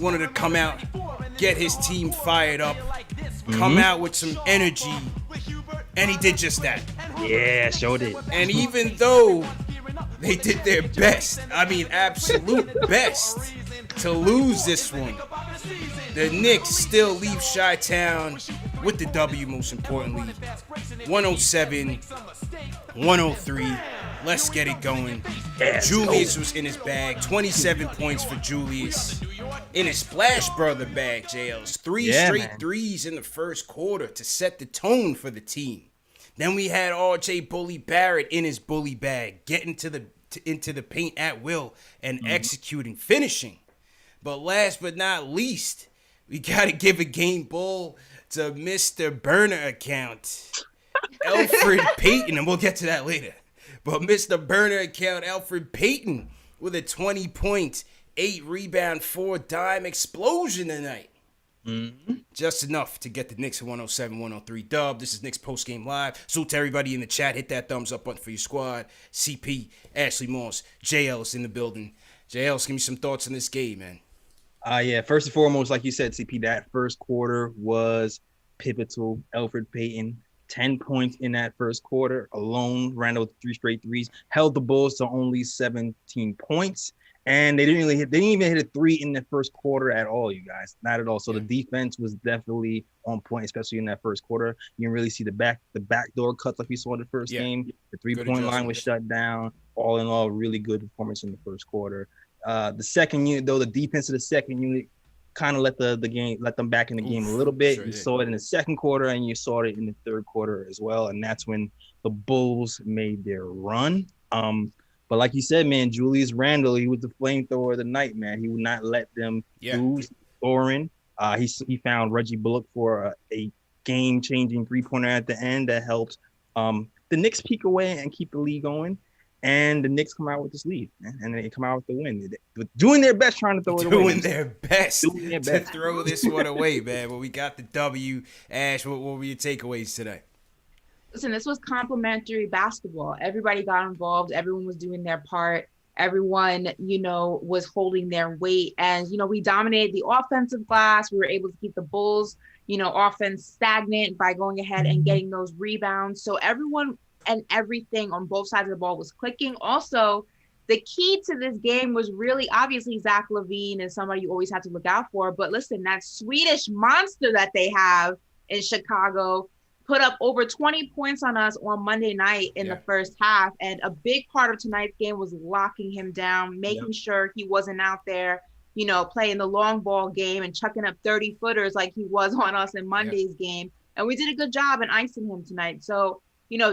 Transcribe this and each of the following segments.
wanted to come out, get his team fired up, come out with some energy, and he did just that. Yeah, sure did. And even though they did their best, I mean absolute best, to lose this one, the Knicks still leave Chi-Town with the W, most importantly. 107-103. Let's get it going. Julius was in his bag. 27 points for Julius. In his Splash Brother bag, JL's. Three straight threes in the first quarter to set the tone for the team. Then we had RJ Bully Barrett in his bully bag, getting into the paint at will and executing, finishing. But last but not least, we got to give a game ball to Mr. Burner account, Elfrid Payton, and we'll get to that later. But Mr. Burner account, Elfrid Payton, with a 20-point, 8-rebound, 4-dime explosion tonight. Just enough to get the Knicks a 107-103 dub. This is Knicks Postgame Live. Salute to everybody in the chat. Hit that thumbs up button for your squad. CP, Ashley Moss, JL is in the building. JL, give me some thoughts on this game, man. Yeah, first and foremost, like you said, CP, that first quarter was pivotal. Elfrid Payton, 10 points in that first quarter alone, ran out with 3 straight threes, held the Bulls to only 17 points. And they didn't even hit a 3 in the first quarter at all, you guys. Not at all. So the defense was definitely on point, especially in that first quarter. You didn't really see the backdoor cuts like we saw in the first game. The 3-point line was shut down. All in all, really good performance in the first quarter. The second unit, though, the defense of the second unit kind of let them back in the game a little bit. You saw it in the second quarter, and you saw it in the third quarter as well. And that's when the Bulls made their run. But like you said, man, Julius Randle, he was the flamethrower of the night, man. He would not let them lose scoring. He found Reggie Bullock for a game-changing three-pointer at the end that helped the Knicks peek away and keep the lead going. And the Knicks come out with this lead, man, and they come out with the win. They're doing their best trying to throw it away. Doing their best to throw this one away, man. But we got the W. Ash, what were your takeaways today? Listen, this was complimentary basketball. Everybody got involved. Everyone was doing their part. Everyone, was holding their weight. And, we dominated the offensive glass. We were able to keep the Bulls, offense stagnant by going ahead and getting those rebounds. So everyone and everything on both sides of the ball was clicking. Also, the key to this game was really obviously Zach LaVine is somebody you always have to look out for. But listen, that Swedish monster that they have in Chicago put up over 20 points on us on Monday night in the first half. And a big part of tonight's game was locking him down, making sure he wasn't out there, playing the long ball game and chucking up 30-footers like he was on us in Monday's game. And we did a good job in icing him tonight. So,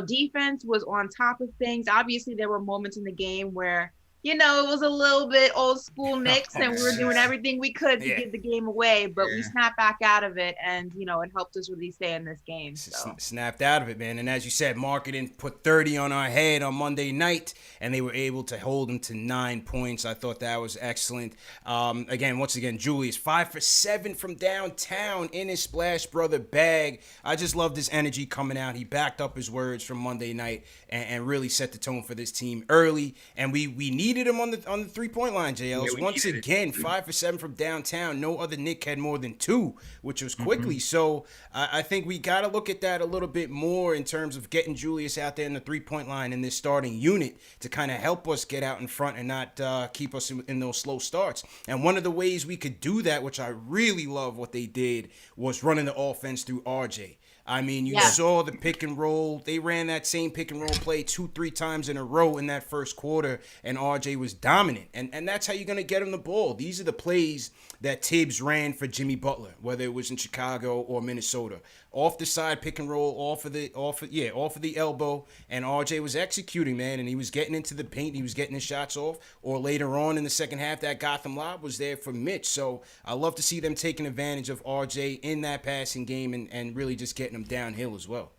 defense was on top of things. Obviously, there were moments in the game where, it was a little bit old school Knicks and we were doing everything we could to give the game away, but we snapped back out of it and, it helped us really stay in this game. So. Snapped out of it, man. And as you said, marketing put 30 on our head on Monday night and they were able to hold them to 9 points. I thought that was excellent. Once again, Julius, 5 for 7 from downtown in his Splash Brother bag. I just loved his energy coming out. He backed up his words from Monday night and really set the tone for this team early. And we needed him on the 3-point line, JL. Once again, 5 for 7 from downtown. No other Knick had more than 2, which was quickly. So I think we got to look at that a little bit more in terms of getting Julius out there in the 3-point line in this starting unit to kind of help us get out in front and not keep us in those slow starts. And one of the ways we could do that, which I really love what they did, was running the offense through RJ. I mean, you saw the pick and roll. They ran that same pick and roll play 2-3 times in a row in that first quarter, and RJ was dominant. And that's how you're going to get him the ball. These are the plays that Tibbs ran for Jimmy Butler, whether it was in Chicago or Minnesota. Off the side pick and roll, off of the elbow, and RJ was executing, man, and he was getting into the paint. He was getting his shots off. Or later on in the second half, that Gotham lob was there for Mitch. So I love to see them taking advantage of RJ in that passing game and really just getting him downhill as well.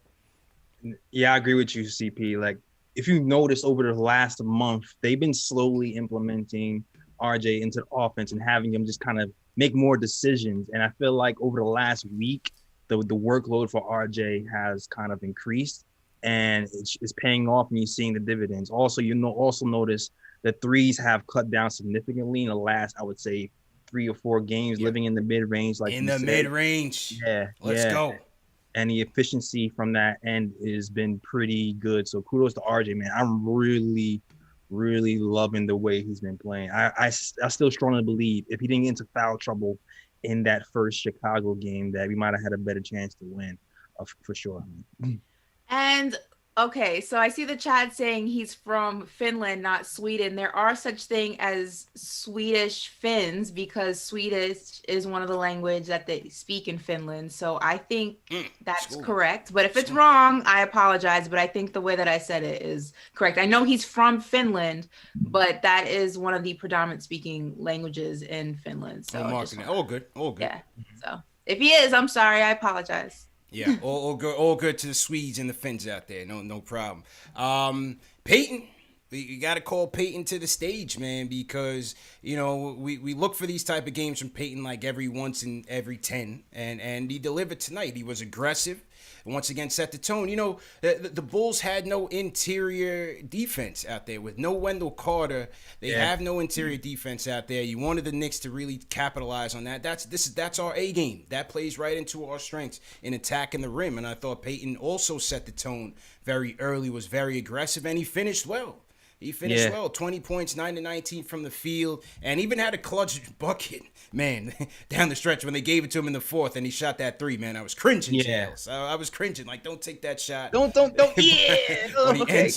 Yeah, I agree with you, CP. Like, if you notice over the last month, they've been slowly implementing RJ into the offense and having him just kind of make more decisions. And I feel like over the last week, the workload for RJ has kind of increased and it's paying off and you're seeing the dividends. Also, also notice the threes have cut down significantly in the last, I would say, 3 or 4 games, living in the mid range, like in you the said. mid range. Yeah, Let's go. And the efficiency from that end has been pretty good. So kudos to RJ, man. I'm really, really loving the way he's been playing. I still strongly believe if he didn't get into foul trouble in that first Chicago game, that we might have had a better chance to win, for sure. And okay, so I see the chat saying he's from Finland, not Sweden. There are such thing as Swedish Finns because Swedish is one of the language that they speak in Finland. So I think that's correct. But if it's wrong, I apologize. But I think the way that I said it is correct. I know he's from Finland, but that is one of the predominant speaking languages in Finland. So all good. Yeah. So if he is, I'm sorry. I apologize. Yeah, all good to the Swedes and the Finns out there. No problem. Peyton, we got to call Peyton to the stage, man, because, we look for these type of games from Peyton like every once in every 10, and he delivered tonight. He was aggressive. Once again, set the tone. The Bulls had no interior defense out there with no Wendell Carter. They have no interior defense out there. You wanted the Knicks to really capitalize on that. That's our A game. That plays right into our strengths in attacking the rim. And I thought Peyton also set the tone very early, was very aggressive, and he finished well. He finished well, 20 points, 9-19 from the field, and even had a clutch bucket, man, down the stretch when they gave it to him in the fourth, and he shot that three, man. I was cringing, Jails. I was cringing, like, don't take that shot. Don't, but he ends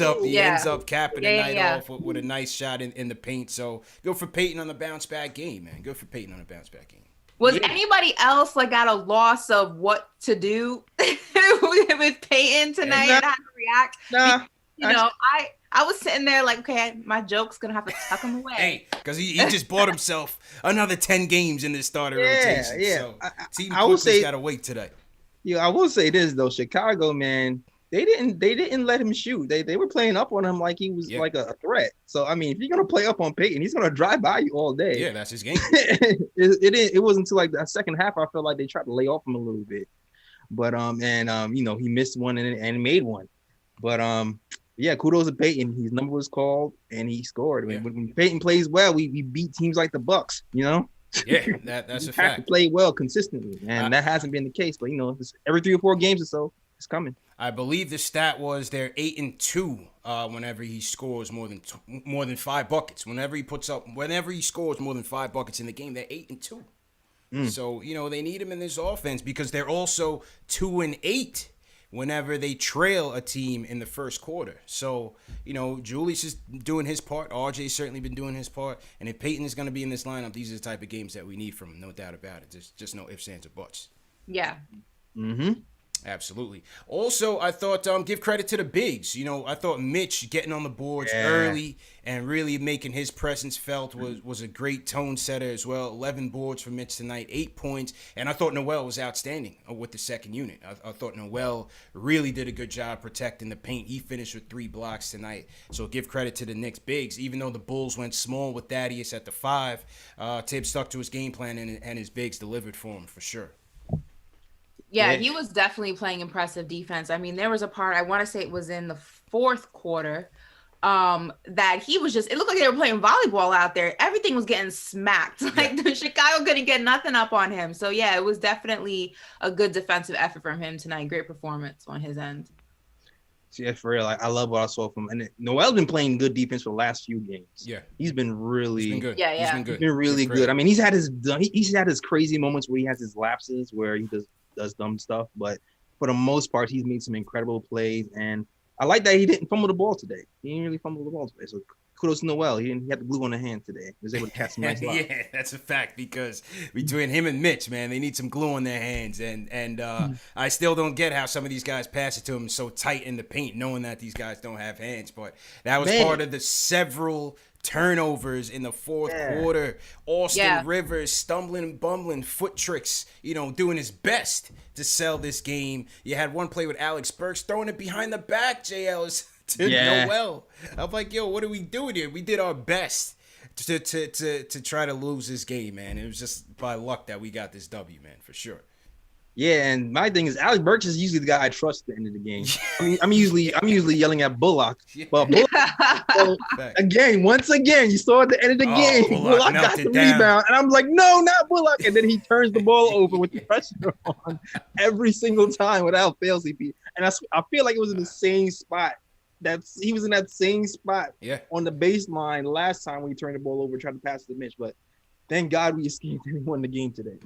up capping the night off with a nice shot in the paint. So go for Peyton on the bounce-back game, man. Go for Peyton on the bounce-back game. Was anybody else like at a loss of what to do with Peyton tonight and how to react? Nah. I was sitting there like, okay, my joke's gonna have to tuck him away. Hey, because he just bought himself another 10 games in this starter rotation. Yeah. So Team Cook's got to wait today. Yeah, I will say this though, Chicago, man, they didn't let him shoot. They were playing up on him like he was like a threat. So I mean, if you're gonna play up on Peyton, he's gonna drive by you all day. Yeah, that's his game. it wasn't until like the second half I felt like they tried to lay off him a little bit. But he missed one and made one. But yeah, kudos to Peyton. His number was called and he scored. When Peyton plays well, we beat teams like the Bucks, Yeah, that's a fact. Have to play well consistently, and that hasn't been the case. But it's every 3 or 4 games or so, it's coming. I believe the stat was they're 8-2 whenever he scores more than 5 buckets. Whenever he scores more than 5 buckets in the game, they're 8-2. So they need him in this offense because they're also 2-8. Whenever they trail a team in the first quarter. So, Julius is doing his part. RJ's certainly been doing his part. And if Peyton is going to be in this lineup, these are the type of games that we need from him. No doubt about it. There's just no ifs, ands, or buts. Yeah. Mm-hmm. Absolutely. Also, I thought give credit to the bigs. I thought Mitch getting on the boards early and really making his presence felt was a great tone setter as well. 11 boards for Mitch tonight, 8 points. And I thought Noel was outstanding with the second unit. I thought Noel really did a good job protecting the paint. He finished with 3 blocks tonight. So give credit to the Knicks bigs. Even though the Bulls went small with Thaddeus at the 5, Tibbs stuck to his game plan and his bigs delivered for him for sure. Yeah, he was definitely playing impressive defense. I mean, there was a part, I want to say it was in the fourth quarter, that he was it looked like they were playing volleyball out there. Everything was getting smacked. Like Chicago couldn't get nothing up on him. So yeah, it was definitely a good defensive effort from him tonight. Great performance on his end. Yeah, for real. I love what I saw from him. And Noel's been playing good defense for the last few games. Yeah. He's been really good. Yeah. He's been good. He's been really good. I mean, he's had his crazy moments where he has his lapses where he does dumb stuff, but for the most part, he's made some incredible plays, and I like that he didn't fumble the ball today. He didn't really fumble the ball today, so kudos to Noel. He had the glue on the hand today. He was able to catch some nice balls. Yeah, that's a fact because between him and Mitch, man, they need some glue on their hands, and I still don't get how some of these guys pass it to him so tight in the paint, knowing that these guys don't have hands, but that was part of the several turnovers in the fourth quarter. Austin Rivers stumbling and bumbling, foot tricks, doing his best to sell this game. You had one play with Alex Burks throwing it behind the back, JL's to Noel. I'm like, yo, what are we doing here? We did our best to try to lose this game, man. It was just by luck that we got this W, man, for sure. Yeah, and my thing is Alex Burks is usually the guy I trust at the end of the game. I mean, I'm usually yelling at Bullock, but Bullock. So once again, you saw at the end of the game, Bullock got the rebound, and I'm like, no, not Bullock, and then he turns the ball over with the pressure on every single time without fail, CP. And I feel like it was in the same spot. He was in that same spot on the baseline last time when he turned the ball over, tried to pass to Mitch, but. Thank God we escaped and won the game today.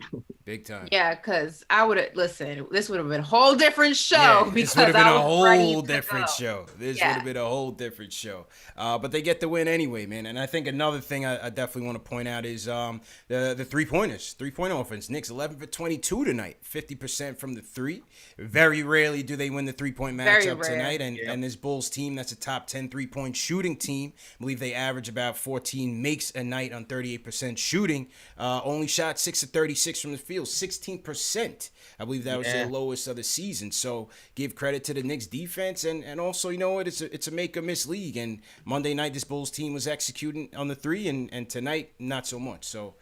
Big time. Yeah, because I would have listened. This would have been a whole different show. Yeah, this would have been a whole different show. This would have been a whole different show. But they get the win anyway, man. And I think another thing I definitely want to point out is the three-pointers, three-point offense. Knicks 11 for 22 tonight, 50% from the three. Very rarely do they win the three-point matchup tonight. And this Bulls team, that's a top 10 three-point shooting team. I believe they average about 14 makes a night on 38% shooting. Only shot 6 of 36 from the field, 16%. I believe that was their lowest of the season. So give credit to the Knicks defense, and also, you know what, it's a make or miss league. And Monday night this Bulls team was executing on the three, and tonight not so much. So,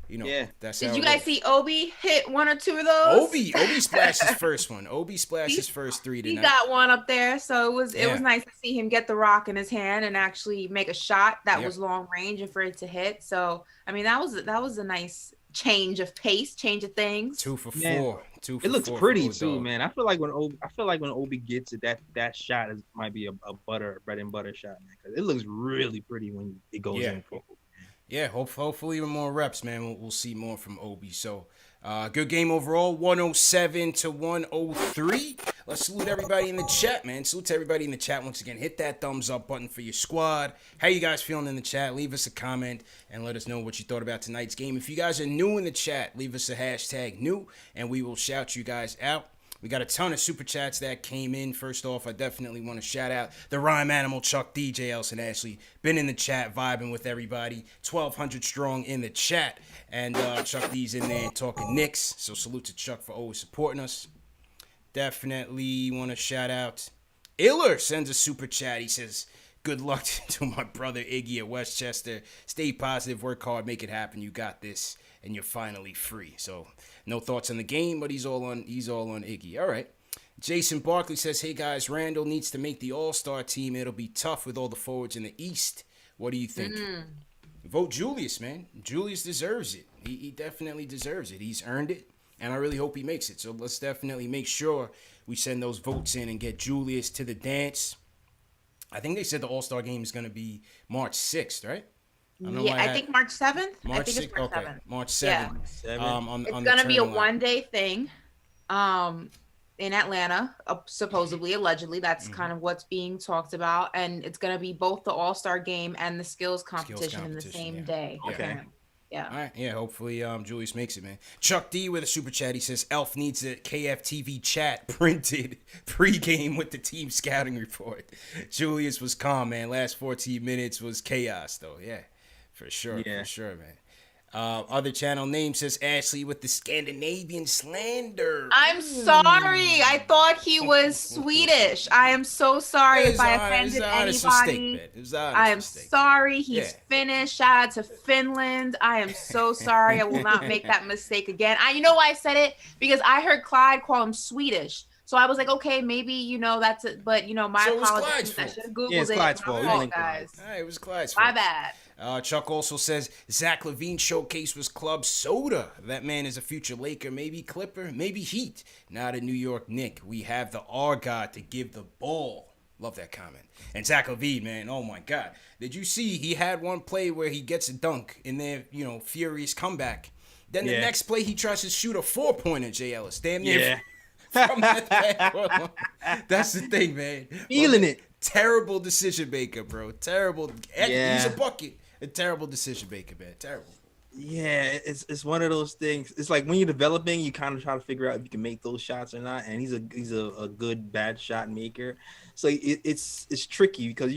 you know, that's how. Did you guys see Obi hit one or two of those? Obi splashed his first one. Obi splashed his first three tonight. He got one up there, so it was nice to see him get the rock in his hand and actually make a shot that was long range and for it to hit. So I mean, that was a nice change of pace, change of things. 2 for 4. It looks pretty too, man. I feel like when Obi gets it, that shot might be a bread and butter shot, man. Because it looks really pretty when it goes in. Yeah, hopefully with more reps, man, we'll see more from Obi. So, good game overall, 107 to 103. Let's salute everybody in the chat, man. Salute to everybody in the chat once again. Hit that thumbs up button for your squad. How you guys feeling in the chat? Leave us a comment and let us know what you thought about tonight's game. If you guys are new in the chat, leave us a hashtag new, and we will shout you guys out. We got a ton of super chats that came in. First off, I definitely want to shout out the Rhyme Animal, Chuck D, J. Elson Ashley. Been in the chat, vibing with everybody. 1,200 strong in the chat. And Chuck D's in there talking Knicks. So salute to Chuck for always supporting us. Definitely want to shout out Iller sends a super chat. He says, good luck to my brother Iggy at Westchester. Stay positive, work hard, make it happen. You got this, and you're finally free. So no thoughts on the game, but he's all on Iggy. All right. Jason Barkley says, hey guys, Randall needs to make the All-Star team. It'll be tough with all the forwards in the East. What do you think? Vote Julius, man. Julius deserves it. He definitely deserves it. He's earned it, and I really hope he makes it. So let's definitely make sure we send those votes in and get Julius to the dance. I think they said the All-Star game is going to be March 6th, right? I think March 7th. March 6th. Okay, March 7th. Yeah. It's going to be a one-day thing in Atlanta, supposedly, allegedly. That's kind of what's being talked about. And it's going to be both the All-Star game and the skills competition in the same day. Okay. Yeah. All right. Yeah, hopefully Julius makes it, man. Chuck D with a super chat. He says, Elf needs a KFTV chat printed pregame with the team scouting report. Julius was calm, man. Last 14 minutes was chaos, though. Yeah, for sure. Yeah. For sure, man. Other channel name says Ashley with the Scandinavian slander. I'm sorry. I thought he was Swedish. I am so sorry if I offended anybody. I am sorry. He's Finnish. Shout out to Finland. I am so sorry. I will not make that mistake again. You know why I said it? Because I heard Clyde call him Swedish. So I was like, okay, maybe, that's it. But, my apologies. I should have Googled it. It's Clyde's fault, guys. It was Clyde's fault. My bad. Chuck also says Zach LaVine showcase was club soda. That man is a future Laker, maybe Clipper, maybe Heat. Not a New York Knick. We have the R God to give the ball. Love that comment. And Zach LaVine, man, oh my God. Did you see he had one play where he gets a dunk in their, furious comeback. Then the next play he tries to shoot a 4-pointer, J. Ellis. Damn near from that backcourt. That's the thing, man. Feeling it. Terrible decision maker, bro. Terrible. He's a bucket. A terrible decision maker, man. Terrible. Yeah, it's one of those things. It's like when you're developing, you kind of try to figure out if you can make those shots or not. And he's a good bad shot maker. So it's tricky because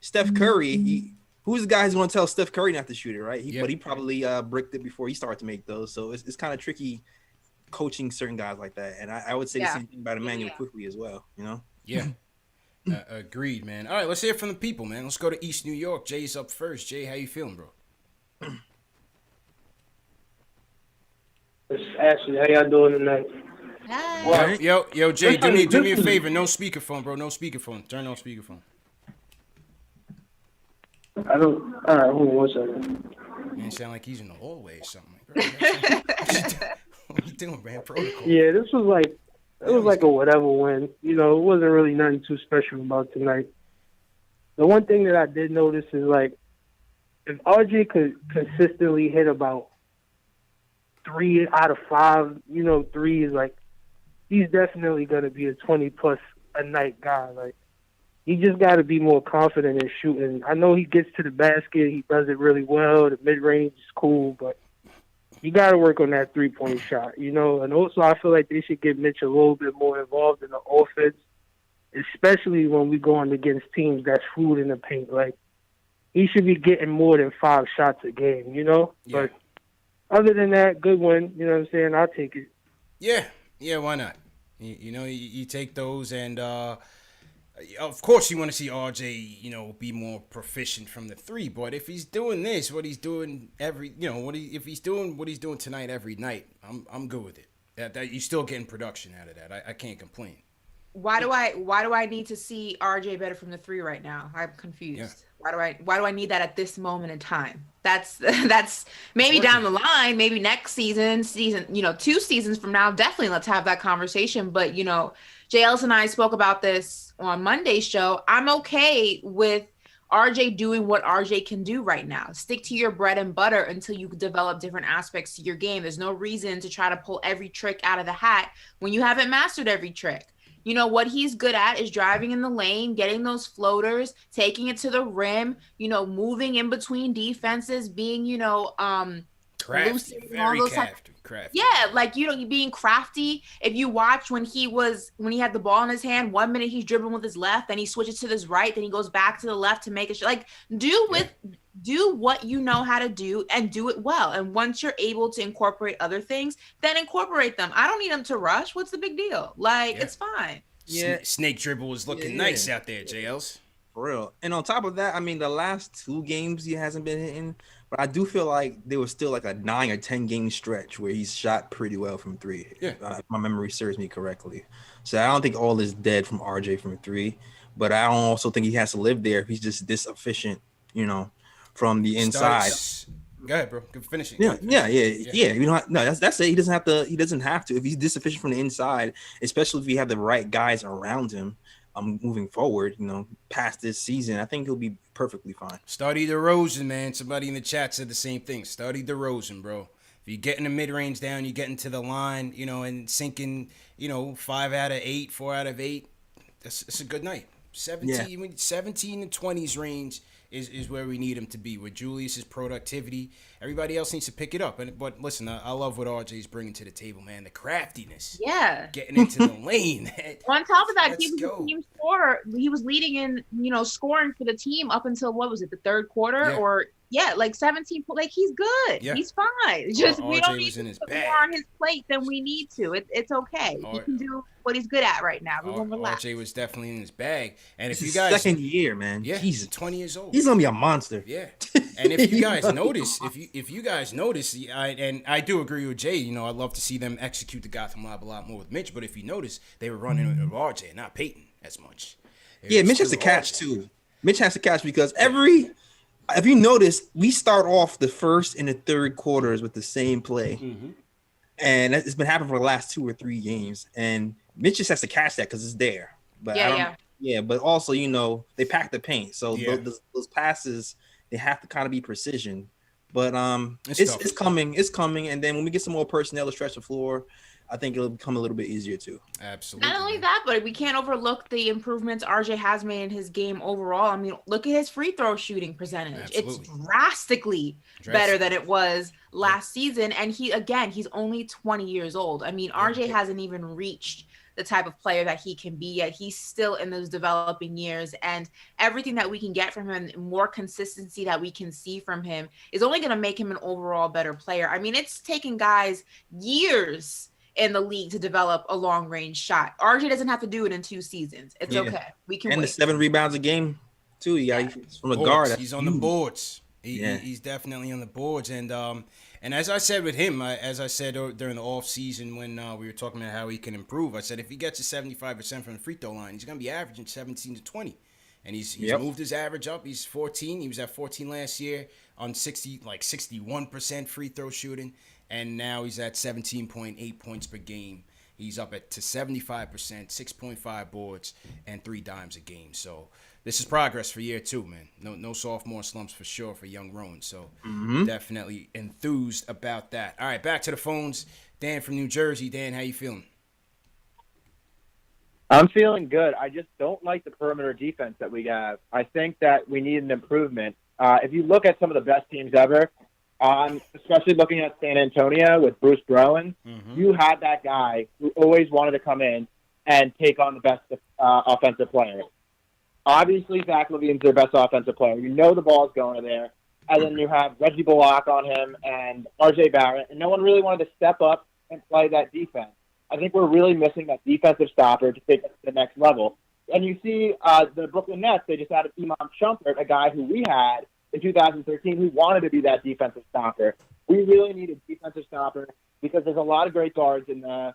Steph Curry. Who's the guy who's going to tell Steph Curry not to shoot it, right? But he probably bricked it before he started to make those. So it's kind of tricky coaching certain guys like that. And I would say the same thing about Emmanuel quickly as well. Yeah. Agreed, man. All right, let's hear from the people, man. Let's go to East New York. Jay's up first. Jay, how you feeling, bro? It's Ashley. How y'all doing tonight? Hi. Well, Yo, Jay, do me a listen. favor. No speakerphone, bro. No speakerphone. Turn on speakerphone. I don't. All right, hold on one second. Man, sound like he's in the hallway or something. Bro, what you doing, man? Protocol. Yeah, this was like a whatever win. You know, it wasn't really nothing too special about tonight. The one thing that I did notice is like if RJ could consistently hit about 3 out of 5, you know, threes, like he's definitely gonna be a 20+ a night guy. Like he just got to be more confident in shooting. I know he gets to the basket, he does it really well. The mid range is cool, but you got to work on that 3-point shot, you know. And also, I feel like they should get Mitch a little bit more involved in the offense, especially when we going against teams that's food in the paint. Like he should be getting more than 5 shots a game, you know. Yeah. But other than that, good win. You know what I'm saying? I'll take it. Yeah, why not? You know, you take those, and of course you want to see RJ, you know, be more proficient from the 3. But if he's doing this, what he's doing if he's doing what he's doing tonight every night, I'm good with it. That you're still getting production out of that. I can't complain. Why do I need to see RJ better from the 3 right now? I'm confused. Yeah. Why do I need that at this moment in time? That's maybe down the line, maybe next season, 2 seasons from now, definitely let's have that conversation. But Jay Ellis and I spoke about this on Monday's show. I'm okay with RJ doing what RJ can do right now. Stick to your bread and butter until you develop different aspects to your game. There's no reason to try to pull every trick out of the hat when you haven't mastered every trick. You know, what he's good at is driving in the lane, getting those floaters, taking it to the rim, moving in between defenses, being, Crafty, very crafty. Yeah, like, you being crafty. If you watch when he had the ball in his hand, 1 minute he's dribbling with his left, then he switches to his right, then he goes back to the left to make it. Like, do what you know how to do and do it well. And once you're able to incorporate other things, then incorporate them. I don't need them to rush. What's the big deal? Like, it's fine. Yeah. Snake dribble is looking nice out there, JLs. For real. And on top of that, I mean, the last 2 games he hasn't been hitting, but I do feel like there was still like a 9 or 10 game stretch where he's shot pretty well from 3. Yeah. If my memory serves me correctly. So I don't think all is dead from RJ from 3, but I don't also think he has to live there if he's just this efficient, from the inside. Go ahead, bro. Finish it. Yeah. You know, no, that's it. He doesn't have to. If he's this efficient from the inside, especially if you have the right guys around him, moving forward, past this season, I think he'll be perfectly fine. Starty DeRozan, man. Somebody in the chat said the same thing. Starty DeRozan, bro. If you're getting the mid-range down, you're getting to the line, and sinking, 5 out of 8, 4 out of 8, it's a good night. 17 and 20s range is where we need him to be. With Julius's productivity, everybody else needs to pick it up. But listen, I love what RJ's bringing to the table, man. The craftiness. Yeah. Getting into the lane. On top of that, he was a team scorer. He was leading in, scoring for the team up until, what was it, the 3rd quarter? Like 17. Like, he's good. Yeah. He's fine. Just we don't need to put more on his plate than we need to. It's okay. He can do what he's good at right now. We're gonna relax. RJ was definitely in his bag. And if you guys, 2nd year, man. Yeah, he's 20 years old. He's gonna be a monster. Yeah. And if you guys notice, if you guys notice, I do agree with Jay. I'd love to see them execute the Gotham Lob a lot more with Mitch. But if you notice, they were running with RJ, not Peyton as much. Mitch has to catch too. Mitch has to catch because if you notice, we start off the 1st and the 3rd quarters with the same play. Mm-hmm. And it's been happening for the last 2 or 3 games. And Mitch just has to catch that because it's there. But but also, they pack the paint. So those passes, they have to kind of be precision. But it's coming. It's coming. And then when we get some more personnel to stretch the floor, I think it'll become a little bit easier too. Absolutely. Not only that, but we can't overlook the improvements RJ has made in his game overall. I mean, look at his free throw shooting percentage. Absolutely. It's drastically better than it was last season. And he's only 20 years old. I mean, RJ hasn't even reached the type of player that he can be yet. He's still in those developing years, and everything that we can get from him, more consistency that we can see from him, is only going to make him an overall better player. I mean, it's taken guys years in the league to develop a long range shot. RJ doesn't have to do it in 2 seasons. It's okay. We can wait. The 7 rebounds a game too. From a boards. guard. He's on the boards. He's definitely on the boards. And And as I said with him, as I said during the off season when we were talking about how he can improve, I said if he gets to 75% from the free throw line, he's going to be averaging 17 to 20. And he's moved his average up. He's 14. He was at 14 last year on 61% free throw shooting, and now he's at 17.8 points per game. He's up to 75%, 6.5 boards, and 3 dimes a game. So this is progress for year 2, man. No sophomore slumps for sure for young Roan. So definitely enthused about that. All right, back to the phones. Dan from New Jersey. Dan, how you feeling? I'm feeling good. I just don't like the perimeter defense that we have. I think that we need an improvement. If you look at some of the best teams ever, especially looking at San Antonio with Bruce Brown, you had that guy who always wanted to come in and take on the best offensive player. Obviously, Zach LaVine's their best offensive player. You know the ball's going to there. And then you have Reggie Bullock on him and R.J. Barrett, and no one really wanted to step up and play that defense. I think we're really missing that defensive stopper to take us to the next level. And you see the Brooklyn Nets, they just added Imam Shumpert, a guy who we had in 2013 who wanted to be that defensive stopper. We really need a defensive stopper because there's a lot of great guards in the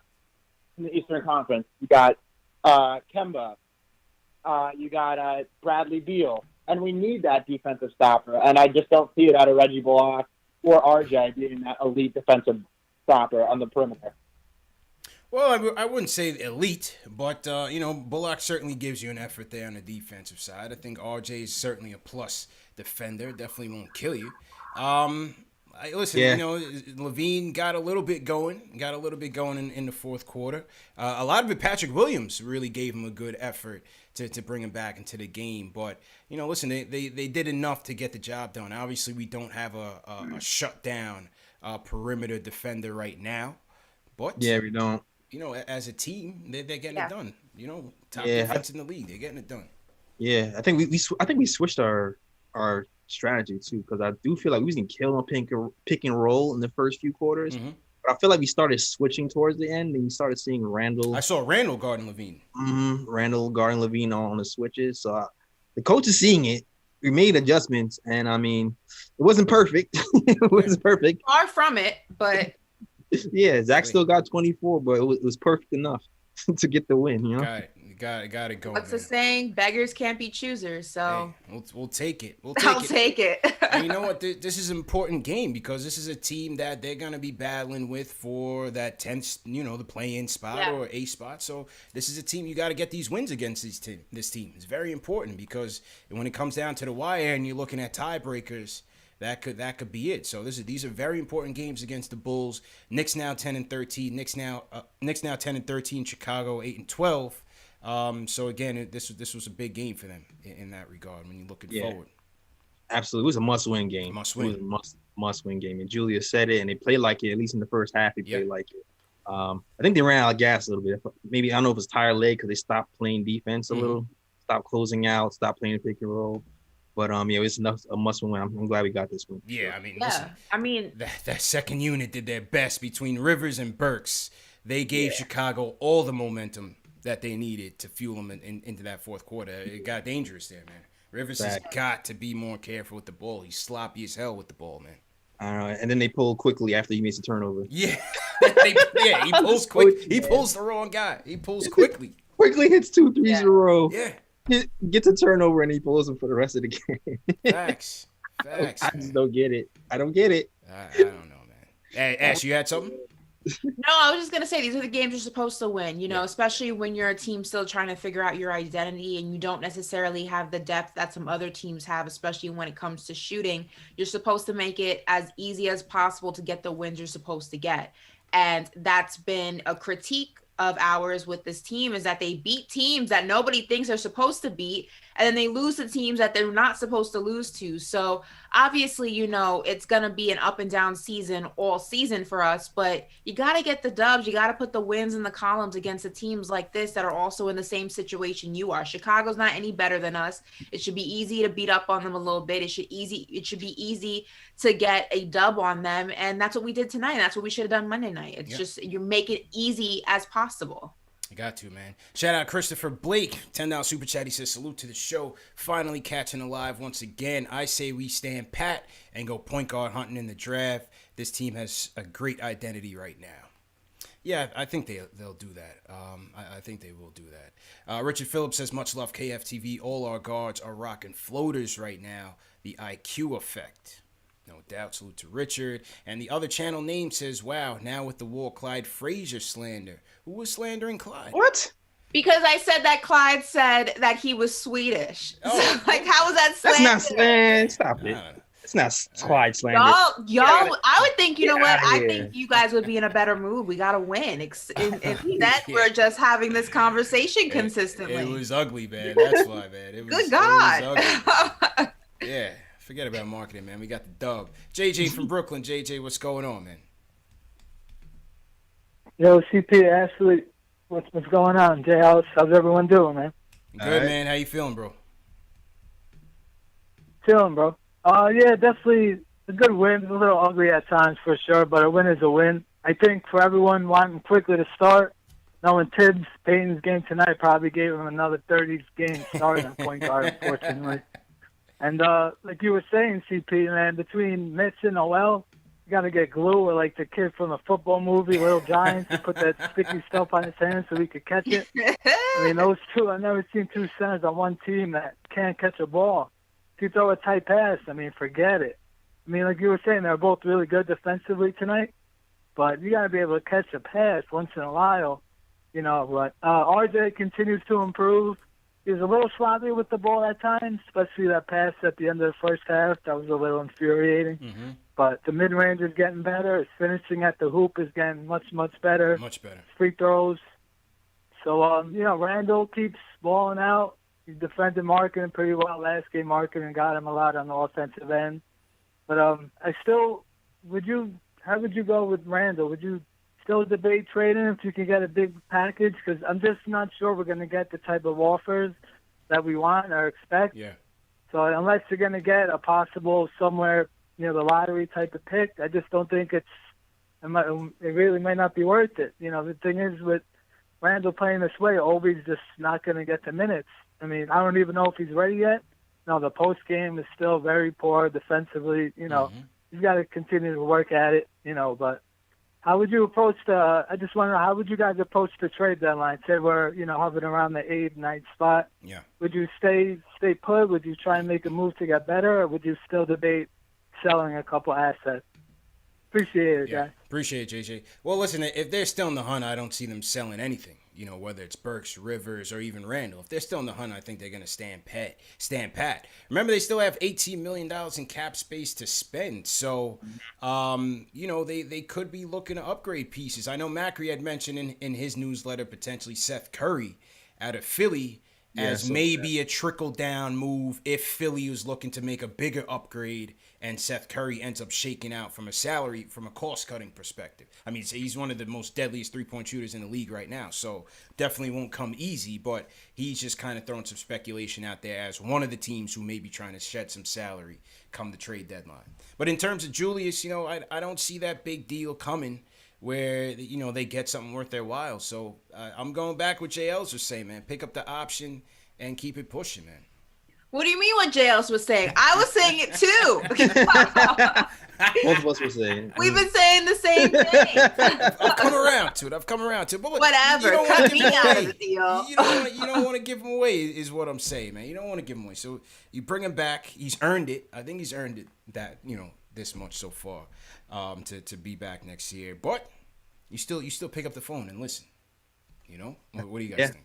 Eastern Conference. You got Kemba. You got Bradley Beal. And we need that defensive stopper. And I just don't see it out of Reggie Bullock or RJ being that elite defensive stopper on the perimeter. Well, I wouldn't say elite, but, Bullock certainly gives you an effort there on the defensive side. I think RJ is certainly a plus defender. Definitely won't kill you. LaVine got a little bit going in the fourth quarter. A lot of it, Patrick Williams really gave him a good effort to bring him back into the game. But, they did enough to get the job done. Obviously, we don't have a shutdown perimeter defender right now. But yeah, we don't. As a team, they're getting it done. Top defense in the league, they're getting it done. Yeah, I think we switched our strategy too, because I do feel like we was getting killed on pick and roll in the first few quarters. But I feel like we started switching towards the end, and you started seeing Randall. I saw Randall guarding LaVine. Randall guarding LaVine on the switches. So the coach is seeing it. We made adjustments, and I mean, it wasn't perfect. It wasn't perfect. Far from it, but. Yeah, Zach still got 24, but it was perfect enough to get the win. Got it going. What's the saying? Beggars can't be choosers. So we'll take it. I'll take it. And you know what? This is an important game because this is a team that they're gonna be battling with for that 10th, the play-in spot or a spot. So this is a team you got to get these wins against this team. It's very important because when it comes down to the wire and you're looking at tiebreakers. That could be it. So these are very important games against the Bulls. Knicks now 10-13. Knicks now 10-13. Chicago 8-12. So again, this was a big game for them in that regard when you're looking forward. Absolutely, it was a must-win game. It was a must-win game, and Julius said it, and they played like it. At least in the first half, they played like it. I think they ran out of gas a little bit. Maybe I don't know if it's tired leg because they stopped playing defense a little, stopped closing out, stopped playing pick and roll. But it's a must-win. I'm glad we got this one. Yeah, listen, that second unit did their best between Rivers and Burks. They gave Chicago all the momentum that they needed to fuel them into that fourth quarter. It got dangerous there, man. Rivers has got to be more careful with the ball. He's sloppy as hell with the ball, man. And then they pulled quickly after he makes a turnover. Yeah, he pulls quick. He pulls the wrong guy. He pulls quickly. Quickly hits 2 threes in a row. Yeah. Gets a turnover and he pulls him for the rest of the game. Facts. I just don't get it. I don't get it. I don't know, man. Hey, Ash, you had something? No, I was just going to say, these are the games you're supposed to win, especially when you're a team still trying to figure out your identity and you don't necessarily have the depth that some other teams have, especially when it comes to shooting. You're supposed to make it as easy as possible to get the wins you're supposed to get. And that's been a critique of ours with this team, is that they beat teams that nobody thinks they're supposed to beat, and then they lose to teams that they're not supposed to lose to. So obviously, it's going to be an up and down season all season for us, but you got to get the dubs. You got to put the wins in the columns against the teams like this that are also in the same situation you are. Chicago's not any better than us. It should be easy to beat up on them a little bit. It should be easy to get a dub on them. And that's what we did tonight. That's what we should have done Monday night. It's just, you make it easy as possible. You got to, man. Shout out Christopher Blake, $10 super chat. He says, salute to the show. Finally catching alive once again. I say we stand pat and go point guard hunting in the draft. this team has a great identity right now. Yeah, I think they'll do that. I think they will do that. Richard Phillips says, much love, KFTV. All our guards are rocking floaters right now. The IQ effect. No doubt. Salute to Richard. And the other channel name says, wow, now with the Wall Clyde Frazier slander. Who was slandering Clyde? What? Because I said that Clyde said that he was Swedish. Oh. So, like, how was that That's slander? not slang. Stop it. It's not Clyde slander. Y'all, I would think, you know what? I here. think you guys would be in a better mood. We got to win. Instead, we're just having this conversation consistently. It was ugly, man. That's why, man. It was, Good God. It was ugly. Yeah. Forget about marketing, man. We got the dub. JJ from Brooklyn. JJ, what's going on, man? Yo, CP, Ashley, what's going on? Jay, how's everyone doing, man? Good, man. How you feeling, bro? Chilling, bro. Yeah, definitely a good win. A little ugly at times for sure, but a win is a win. I think for everyone wanting quickly to start, knowing Tibbs, Payton's game tonight probably gave him another 30 game start at point guard, unfortunately. And like you were saying, CP, man, between Mitch and Noel, you got to get glue, or like the kid from the football movie, Little Giants, to put that sticky stuff on his hands so he could catch it. I mean, those two, I've never seen two centers on one team that can't catch a ball. If you throw a tight pass, I mean, forget it. I mean, like you were saying, they're both really good defensively tonight, but you got to be able to catch a pass once in a while, you know. But RJ continues to improve. He was a little sloppy with the ball at times, especially that pass at the end of the first half. That was a little infuriating. Mm-hmm. But the mid-range is getting better. His finishing at the hoop is getting much, much better. Much better. Free throws. So, you know, Randall keeps balling out. He defended Marketing pretty well last game. Marketing got him a lot on the offensive end. But how would you go with Randall? Would you still debate trading if you can get a big package? Because I'm just not sure we're going to get the type of offers that we want or expect. Yeah. So unless you're going to get a possible somewhere, you know, the lottery type of pick, I just don't think it really might not be worth it. You know, the thing is with Randall playing this way, Obi's just not going to get the minutes. I mean, I don't even know if he's ready yet. No, the post game is still very poor defensively. You know, he's got to continue to work at it. You know, but how would you approach I just wonder, how would you guys approach the trade deadline? Say we're, you know, hovering around the 8th, 9th spot. Yeah. Would you stay put? Would you try and make a move to get better, or would you still debate selling a couple assets? Appreciate it, guys. Appreciate it, JJ. Well, listen, if they're still in the hunt, I don't see them selling anything. You know, whether it's Burks, Rivers, or even Randall. If they're still in the hunt, I think they're going to stand pat. Remember, they still have $18 million in cap space to spend. So, you know, they could be looking to upgrade pieces. I know Macri had mentioned in his newsletter potentially Seth Curry out of Philly as maybe a trickle-down move if Philly was looking to make a bigger upgrade and Seth Curry ends up shaking out from a cost-cutting perspective. I mean, he's one of the most deadliest three-point shooters in the league right now, so definitely won't come easy, but he's just kind of throwing some speculation out there as one of the teams who may be trying to shed some salary come the trade deadline. But in terms of Julius, you know, I don't see that big deal coming where, you know, they get something worth their while. So I'm going back with JL's was saying, man. Pick up the option and keep it pushing, man. What do you mean what JL's was saying? I was saying it too. Both of us were saying. We've been saying the same thing. I've come around to it. But look, whatever. Cut me out of the deal. You don't want to give him away is what I'm saying, man. You don't want to give him away. So you bring him back. He's earned it. I think he's earned it that, you know, this much so far to be back next year. But you still pick up the phone and listen. You know? What do you guys think?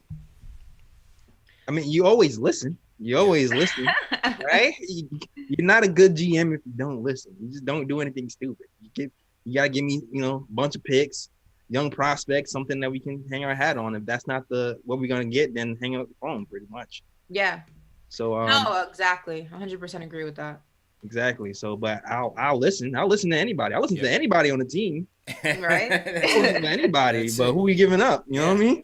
I mean, you always listen. Right? You're not a good GM if you don't listen. You just don't do anything stupid. You gotta give me, you know, a bunch of picks, young prospects, something that we can hang our hat on. If that's not what we're gonna get, then hang up the phone pretty much. Yeah. So no, exactly. 100% agree with that. Exactly. So, but I'll listen. I'll listen to anybody. I'll listen to anybody on the team. Right. I'll listen to anybody. But who we giving up? You know what I mean?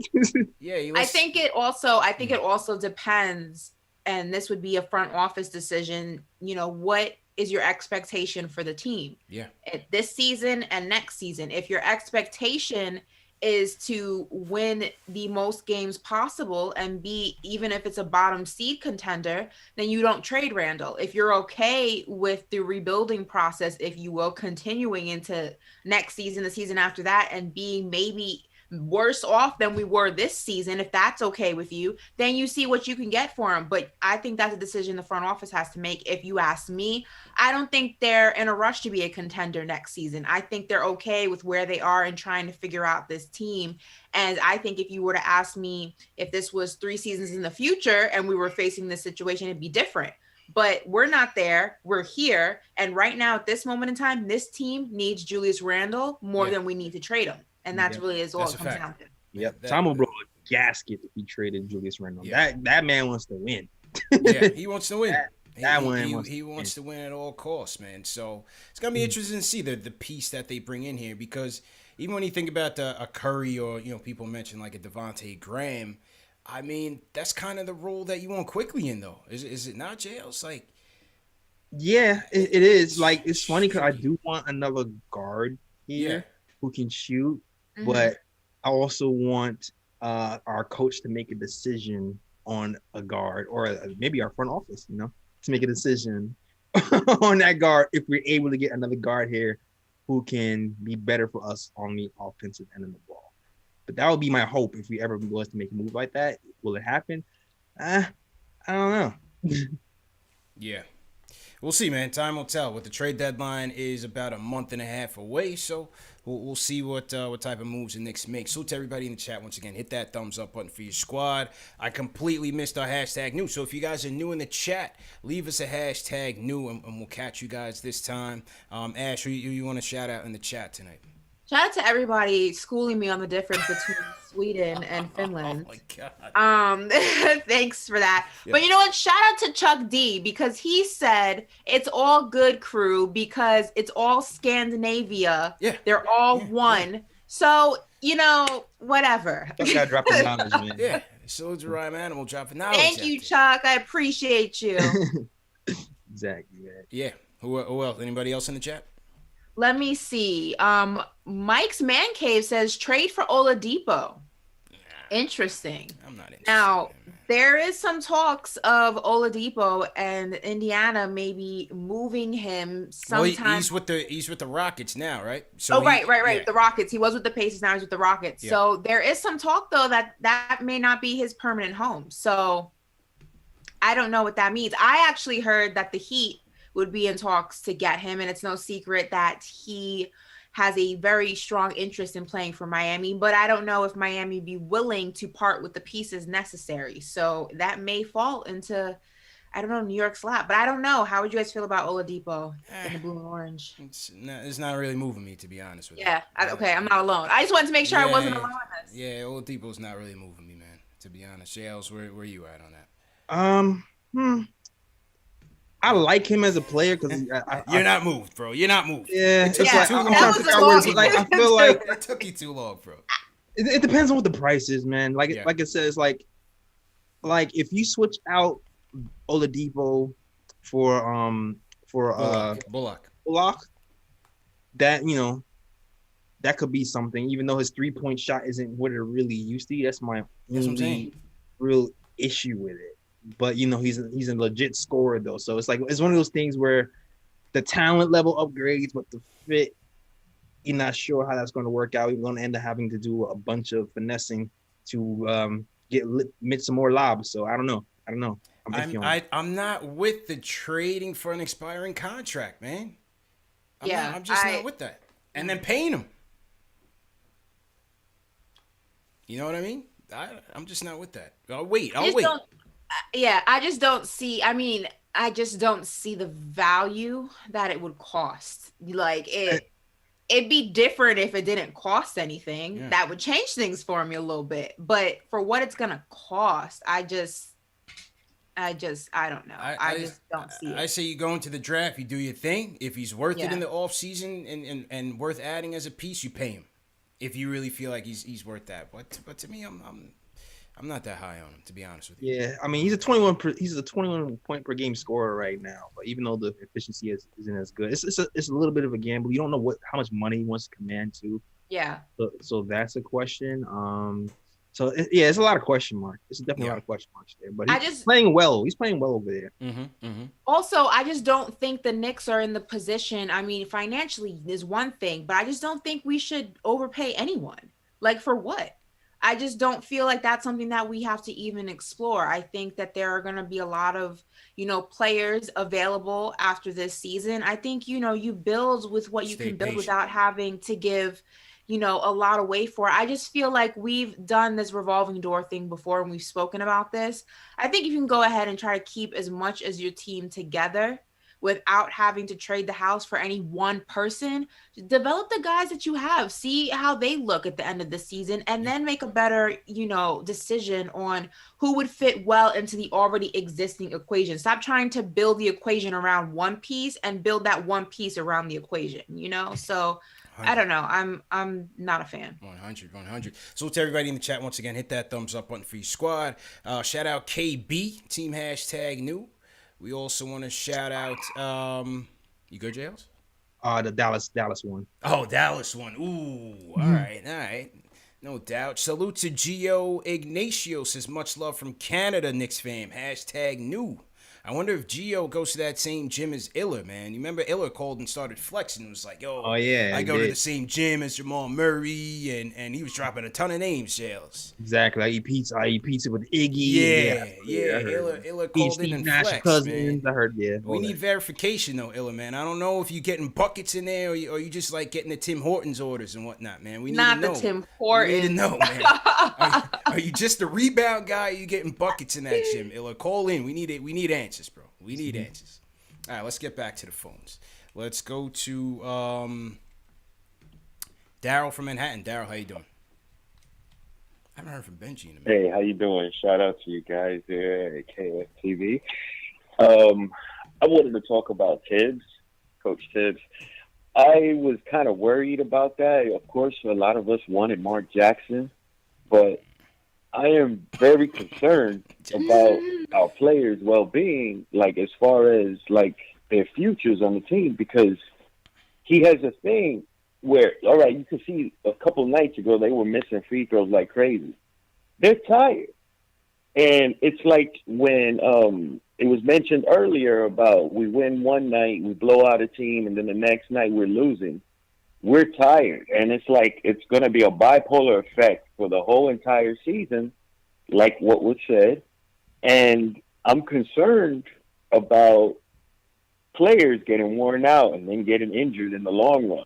I think it also depends, and this would be a front office decision. You know, what is your expectation for the team? Yeah. This season and next season. If your expectation is to win the most games possible and be, even if it's a bottom seed contender, then you don't trade Randall. If you're okay with the rebuilding process, if you will, continuing into next season, the season after that, and being maybe worse off than we were this season, if that's okay with you, then you see what you can get for him. But I think that's a decision the front office has to make. If you ask me, I don't think they're in a rush to be a contender next season. I think they're okay with where they are and trying to figure out this team. And I think if you were to ask me if this was 3 seasons in the future and we were facing this situation, it'd be different. But we're not there. We're here. And right now, at this moment in time, this team needs Julius Randle more than we need to trade him. And that's really is all it comes down to. Yep. Tom will blow a gasket if he traded Julius Randle. Yeah. That man wants to win. Yeah, he wants to win. He wants to win at all costs, man. So it's gonna be interesting to see the piece that they bring in here, because even when you think about a Curry, or people mention like a Devontae Graham, I mean, that's kind of the role that you want Quickly in, though. Is it not, JL? It's like, yeah, it is. Like, it's funny because I do want another guard here who can shoot, but I also want our coach to make a decision on a guard, or maybe our front office, to make a decision on that guard if we're able to get another guard here who can be better for us on the offensive end of the ball. But that would be my hope if we ever was to make a move like that. Will it happen? I don't know. Yeah. We'll see, man. Time will tell. With the trade deadline is about a month and a half away, so we'll see what type of moves the Knicks make. So to everybody in the chat, once again, hit that thumbs up button for your squad. I completely missed our hashtag new, so if you guys are new in the chat, leave us a hashtag new, and we'll catch you guys this time. Ash, who you want to shout out in the chat tonight? Shout out to everybody schooling me on the difference between Sweden and Finland. Oh my God. Thanks for that. Yeah. But you know what? Shout out to Chuck D, because he said it's all good, crew, because it's all Scandinavia. Yeah. They're all one. Yeah. So, whatever. Chuck got dropped the knowledge, man. Yeah. So it's a rhyme animal dropping knowledge. Thank you, Chuck. I appreciate you. Exactly, man. Yeah. Who else? Anybody else in the chat? Let me see. Mike's Man Cave says trade for Oladipo. Interesting. I'm not interested. Now, there is some talks of Oladipo and Indiana maybe moving him sometime. Well, he's with the Rockets now, right? So right. Yeah. The Rockets. He was with the Pacers, now he's with the Rockets. Yeah. So there is some talk, though, that may not be his permanent home. So I don't know what that means. I actually heard that the Heat would be in talks to get him, and it's no secret that he has a very strong interest in playing for Miami, but I don't know if Miami be willing to part with the pieces necessary. So that may fall into, I don't know, New York's lap, but I don't know. How would you guys feel about Oladipo in the blue and orange? It's not really moving me, to be honest with you. Yeah, okay, I'm not alone. I just wanted to make sure I wasn't alone on this. Yeah, Oladipo's not really moving me, man, to be honest. JL's, where you at on that? I like him as a player because you're not moved, bro. You're not moved. Yeah, it took you too long. I feel like it took you too long, bro. It depends on what the price is, man. Like it says, like if you switch out Oladipo for Bullock, that that could be something. Even though his 3-point shot isn't what it really used to be, that's my only real issue with it. But he's a legit scorer though, so it's one of those things where the talent level upgrades, but the fit, you're not sure how that's going to work out. We're going to end up having to do a bunch of finessing to get some more lobs. So I don't know. I'm not with the trading for an expiring contract, man. I'm just not with that. And then paying him. You know what I mean? I'm just not with that. I'll wait. I just don't see. I mean, I just don't see the value that it would cost. Like it'd be different if it didn't cost anything. Yeah. That would change things for me a little bit. But for what it's gonna cost, I don't know. I just don't see it. I say you go into the draft, you do your thing. If he's worth it in the off season and worth adding as a piece, you pay him. If you really feel like he's worth that. But to me, I'm not that high on him, to be honest with you. Yeah, I mean, he's a 21 point per game scorer right now. But even though the efficiency isn't as good, it's a little bit of a gamble. You don't know how much money he wants to command to. Yeah. So that's a question. Yeah, it's a lot of question marks. It's definitely a lot of question marks there. But he's playing well. He's playing well over there. Also, I just don't think the Knicks are in the position. I mean, financially is one thing, but I just don't think we should overpay anyone. Like, for what? I just don't feel like that's something that we have to even explore. I think that there are going to be a lot of, players available after this season. I think, you build with what you can build without having to give, a lot away for. I just feel like we've done this revolving door thing before and we've spoken about this. I think if you can go ahead and try to keep as much as your team together without having to trade the house for any one person, develop the guys that you have, see how they look at the end of the season, and then make a better, decision on who would fit well into the already existing equation. Stop trying to build the equation around one piece and build that one piece around the equation, So I don't know. I'm not a fan. 100. So to everybody in the chat, once again, hit that thumbs up button for your squad. Shout out KB, team #new. We also want to shout out, you good, Jails? The Dallas one. Oh, Dallas one. Ooh, all right. No doubt. Salute to Gio Ignacio, says much love from Canada, Knicks fam, #new. I wonder if Gio goes to that same gym as Iller, man. You remember Iller called and started flexing and was like, yo, I go to the same gym as Jamal Murray, and he was dropping a ton of names, Jails. Exactly. I eat pizza with Iggy. Yeah. Iller called in and flexed, cousins, man. I heard, We need verification, though, Iller, man. I don't know if you're getting buckets in there or you just like getting the Tim Hortons orders and whatnot, man. We need to know. Not the Tim Hortons. We need to know, man. Are you just a rebound guy or are you getting buckets in that gym, Iller? Call in. We need answers. Bro, we need answers. All right, let's get back to the phones. Let's go to Daryl from Manhattan. Daryl, how you doing? I haven't heard from Benji in a minute. Hey, how you doing? Shout out to you guys there at KnicksFanTV. I wanted to talk about Tibbs, Coach Tibbs. I was kind of worried about that. Of course, a lot of us wanted Mark Jackson, but I am very concerned about our players' well-being, like as far as like their futures on the team, because he has a thing where, all right, you can see a couple nights ago they were missing free throws like crazy. They're tired, and it's like when it was mentioned earlier about we win one night, we blow out a team, and then the next night we're losing. We're tired, and it's like it's going to be a bipolar effect for the whole entire season, like what was said. And I'm concerned about players getting worn out and then getting injured in the long run.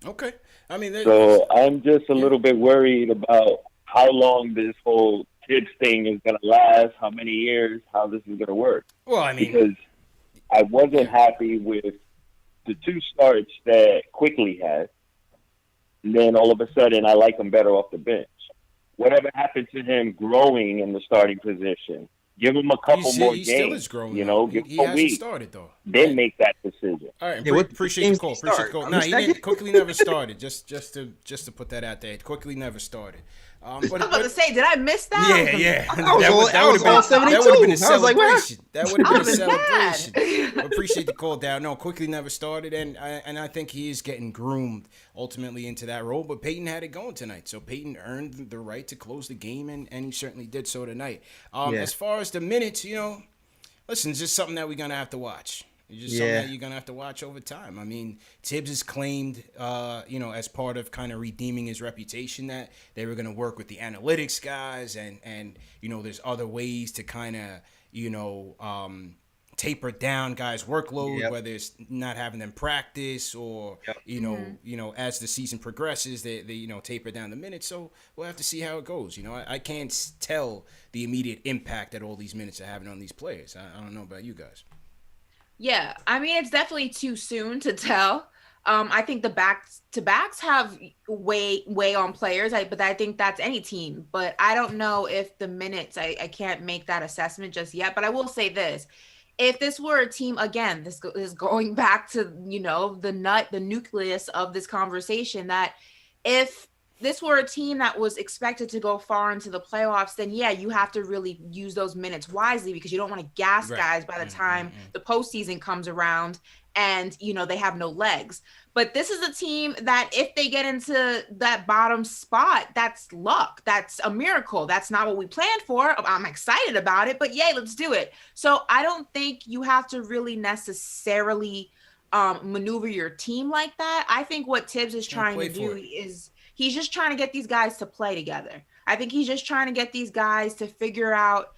Okay. I mean, so I'm just a little bit worried about how long this whole Tibbs thing is going to last, how many years, how this is going to work. Well, I mean, because I wasn't happy with the two starts that Quickly had, and then all of a sudden I like him better off the bench. Whatever happened to him growing in the starting position? Give him a couple more games. He still is growing. Give him a week. Started though. Then make that decision. All right, appreciate the call. No, he didn't. Quickly never started. Just to put that out there, Quickly never started. I was about to say, did I miss that? Yeah. That would have been a celebration. That would have been a celebration. Appreciate the call down. No, Quickly never started, and I think he is getting groomed ultimately into that role. But Peyton had it going tonight, so Peyton earned the right to close the game, and he certainly did so tonight. As far as the minutes, listen, it's just something that we're gonna have to watch. It's just something that you're going to have to watch over time. I mean, Tibbs has claimed, as part of kind of redeeming his reputation, that they were going to work with the analytics guys and there's other ways to kind of, taper down guys' workload, whether it's not having them practice or, as the season progresses, they taper down the minutes. So we'll have to see how it goes. I can't tell the immediate impact that all these minutes are having on these players. I don't know about you guys. Yeah, I mean, it's definitely too soon to tell. I think the back-to-backs have weigh on players, but I think that's any team. But I don't know if the minutes, I can't make that assessment just yet. But I will say this. If this were a team, again, this is going back to, the nucleus of this conversation, that if this were a team that was expected to go far into the playoffs, then you have to really use those minutes wisely, because you don't want to gas guys by the time the postseason comes around and they have no legs. But this is a team that if they get into that bottom spot, that's luck. That's a miracle. That's not what we planned for. I'm excited about it, but yay, let's do it. So I don't think you have to really necessarily maneuver your team like that. I think what Tibbs is trying to do is he's just trying to get these guys to play together. I think he's just trying to get these guys to figure out,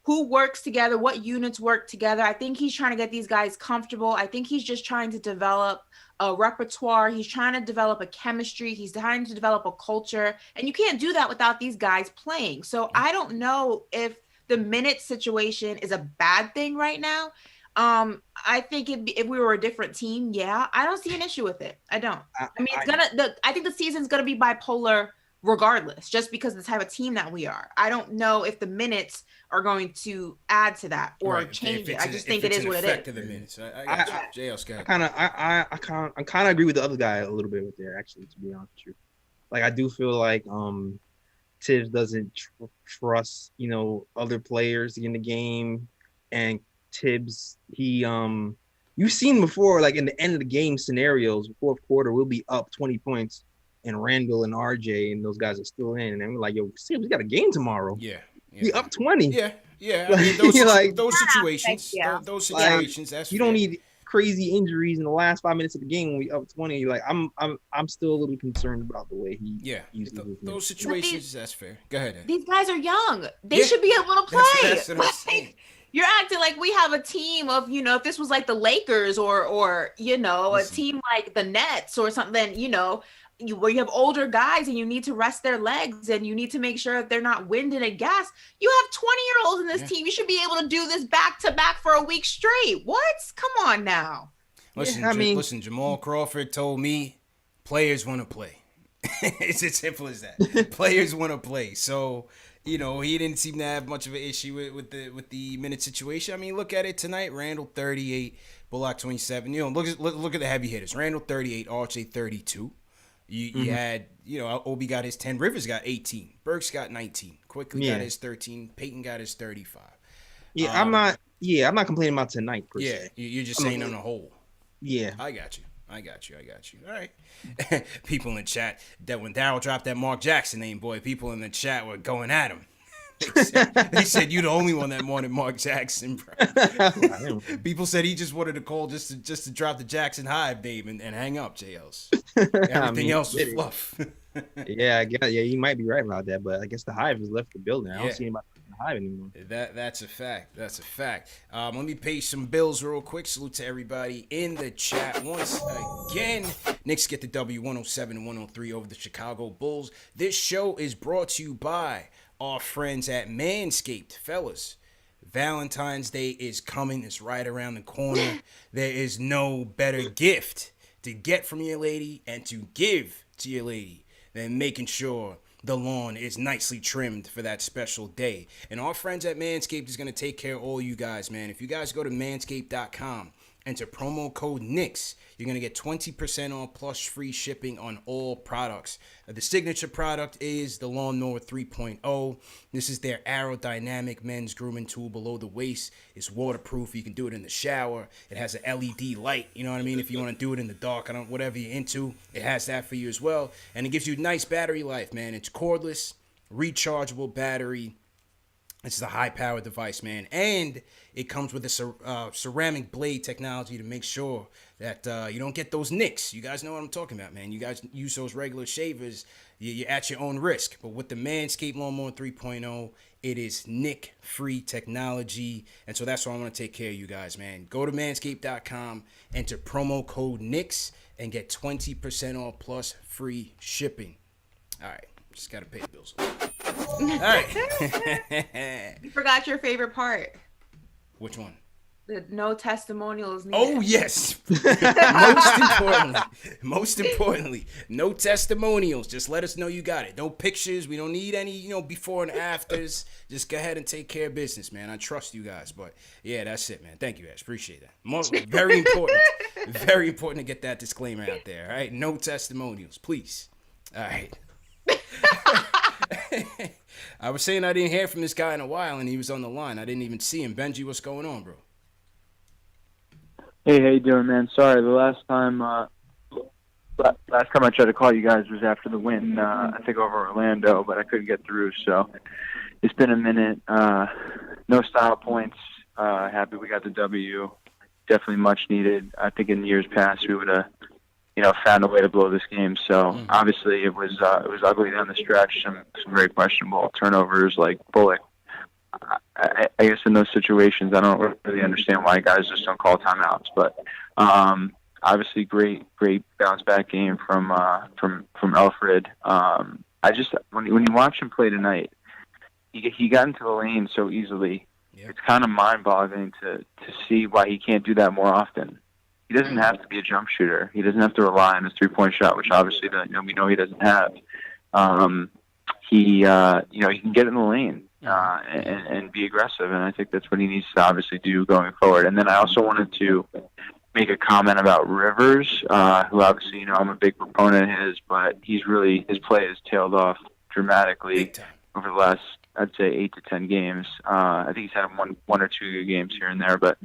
who works together, what units work together. I think he's trying to get these guys comfortable. I think he's just trying to develop a repertoire. He's trying to develop a chemistry. He's trying to develop a culture. And you can't do that without these guys playing. So I don't know if the minute situation is a bad thing right now. I think if we were a different team, I don't see an issue with it. I don't. I think the season's going to be bipolar regardless, just because of the type of team that we are. I don't know if the minutes are going to add to that or change it. I just think it is what it is. The minutes. I got you. I kind of agree with the other guy a little bit with there, actually, to be honest with you. Like, I do feel like Tibbs doesn't trust, other players in the game, and Tibbs, you've seen before, like in the end of the game scenarios, fourth quarter, we'll be up 20 points, and Randall and RJ and those guys are still in, and we're like, yo, Tibbs, we got a game tomorrow. Yeah. We up 20. Yeah. I mean, those situations. Those situations. That's you don't need crazy injuries in the last 5 minutes of the game when we up 20. Like, I'm still a little concerned about the way he used those situations. That's fair. Go ahead. Ed. These guys are young. They should be able to play. That's what I'm saying. You're acting like we have a team of, if this was like the Lakers or a team like the Nets or something, where you have older guys and you need to rest their legs and you need to make sure that they're not winded and gassed. You have 20-year-olds in this team. You should be able to do this back to back for a week straight. What? Come on now. Listen, Jamal Crawford told me players want to play. It's as simple as that. Players want to play. So, he didn't seem to have much of an issue with the minute situation. I mean, look at it tonight. Randall 38, Bullock 27. Look at the heavy hitters. Randall 38, RJ 32. You had, Obi got his 10. Rivers got 18. Burks got 19. Quickly got his 13. Peyton got his 35. I'm not complaining about tonight per se. You're just saying on the whole. Yeah. I got you. All right. People in the chat, that when Darryl dropped that Mark Jackson name, boy, people in the chat were going at him. They said you're the only one that wanted Mark Jackson, bro. People said he just wanted to call just to drop the Jackson Hive name and hang up, JLs. Everything else was fluff. I guess, he might be right about that, but I guess the Hive has left the building. I don't see anybody in the Hive anymore. That's a fact. Let me pay some bills real quick. Salute to everybody in the chat once again. Knicks get the W 107-103 over the Chicago Bulls. This show is brought to you by our friends at Manscaped. Fellas, Valentine's Day is coming. It's right around the corner. There is no better gift to get from your lady and to give to your lady than making sure the lawn is nicely trimmed for that special day. And our friends at Manscaped is going to take care of all you guys, man. If you guys go to manscaped.com, enter promo code Knicks, you're going to get 20% off plus free shipping on all products. The signature product is the Lawnmower 3.0. This is their aerodynamic men's grooming tool below the waist. It's waterproof. You can do it in the shower. It has an LED light. You know what I mean? If you want to do it in the dark, whatever you're into, it has that for you as well. And it gives you nice battery life, man. It's cordless, rechargeable battery. It's a high-powered device, man, and it comes with a ceramic blade technology to make sure that you don't get those nicks. You guys know what I'm talking about, man. You guys use those regular shavers, you're at your own risk. But with the Manscaped Lawnmower 3.0, it is nick-free technology, and so that's why I want to take care of you guys, man. Go to manscaped.com, enter promo code Knicks, and get 20% off plus free shipping. All right, just got to pay the bills. All right. You forgot your favorite part. Which one? The no testimonials needed. Oh, yes. Most importantly, no testimonials. Just let us know you got it. No pictures. We don't need any, before and afters. Just go ahead and take care of business, man. I trust you guys. But, yeah, that's it, man. Thank you, Ash. Appreciate that. Very important. Very important to get that disclaimer out there, all right? No testimonials, please. All right. I was saying I didn't hear from this guy in a while, and he was on the line. I didn't even see him. Benji, what's going on, bro? Hey, how you doing, man? Sorry, the last time I tried to call you guys was after the win, I think over Orlando, but I couldn't get through. So it's been a minute. No style points. Happy we got the W. Definitely much needed. I think in years past we would have, found a way to blow this game. So obviously it was ugly down the stretch. Some very questionable turnovers, like Bullock. I guess in those situations, I don't really understand why guys just don't call timeouts. But obviously, great bounce back game from Alfred. When you watch him play tonight, he got into the lane so easily. Yep. It's kind of mind-boggling to see why he can't do that more often. He doesn't have to be a jump shooter. He doesn't have to rely on his three-point shot, which obviously we know he doesn't have. He can get in the lane. And be aggressive, and I think that's what he needs to obviously do going forward. And then I also wanted to make a comment about Rivers, who obviously I'm a big proponent of his, but his play has tailed off dramatically over the last, I'd say, 8 to 10 games. I think he's had one or two good games here and there, but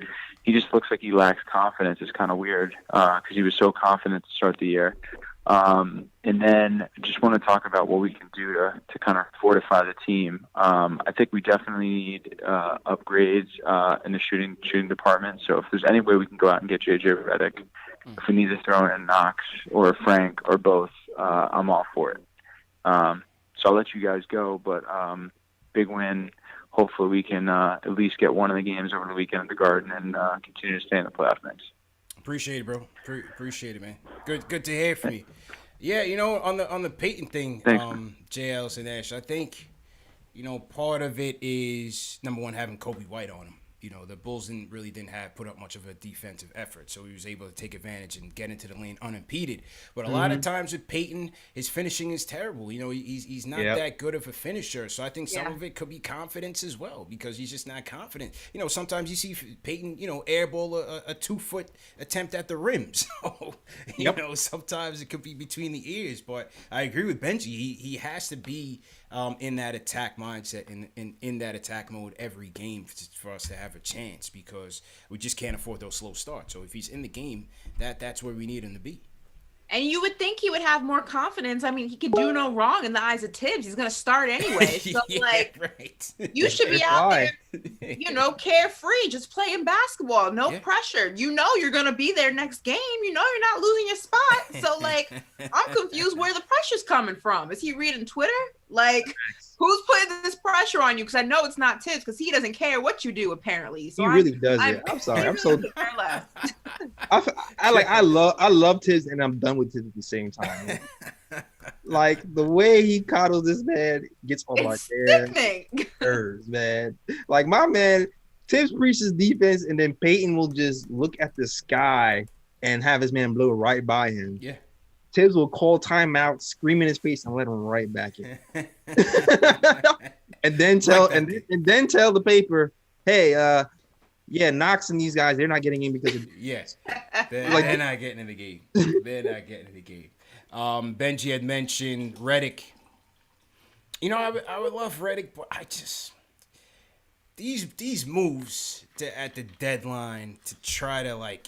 he just looks like he lacks confidence. It's kind of weird because he was so confident to start the year. And then I just want to talk about what we can do to kind of fortify the team. I think we definitely need upgrades in the shooting department. So if there's any way we can go out and get JJ Redick, if we need to throw in Knox or Frank or both, I'm all for it. So I'll let you guys go, but big win. Hopefully we can at least get one of the games over the weekend at the Garden and continue to stay in the playoff mix. Appreciate it, bro. Appreciate it, man. Good to hear from you. Yeah, on the Peyton thing, JL and Ash, I think, part of it is, number one, having Kobe White on him. The Bulls didn't put up much of a defensive effort, so he was able to take advantage and get into the lane unimpeded. But a lot of times with Peyton, his finishing is terrible. He's not that good of a finisher, so I think some of it could be confidence as well, because he's just not confident. Sometimes you see Peyton, airball a 2-foot attempt at the rim. So, sometimes it could be between the ears. But I agree with Benji. He has to be in that attack mindset, in that attack mode every game for us to have a chance, because we just can't afford those slow starts. So if he's in the game, that's where we need him to be. And you would think he would have more confidence. I mean, he could do no wrong in the eyes of Tibbs. He's going to start anyway. So, right. You should be out there, carefree, just playing basketball. No pressure. You're going to be there next game. You're not losing your spot. So, I'm confused where the pressure's coming from. Is he reading Twitter? Who's putting this pressure on you? Because I know it's not Tibbs, because he doesn't care what you do, apparently. So he really does it. I'm sorry. I'm so. I love Tibbs, and I'm done with Tibbs at the same time. The way he coddles this man gets on my damn nerves, man. My man, Tibbs preaches defense, and then Peyton will just look at the sky and have his man blow right by him. Yeah. Tibbs will call timeout, scream in his face, and let him right back in. and then tell the paper, hey, Knox and these guys, they're not getting in because of yes. They're not getting in the game. They're not getting in the game. Benji had mentioned Redick. I would love Redick, but I just these moves at the deadline to try to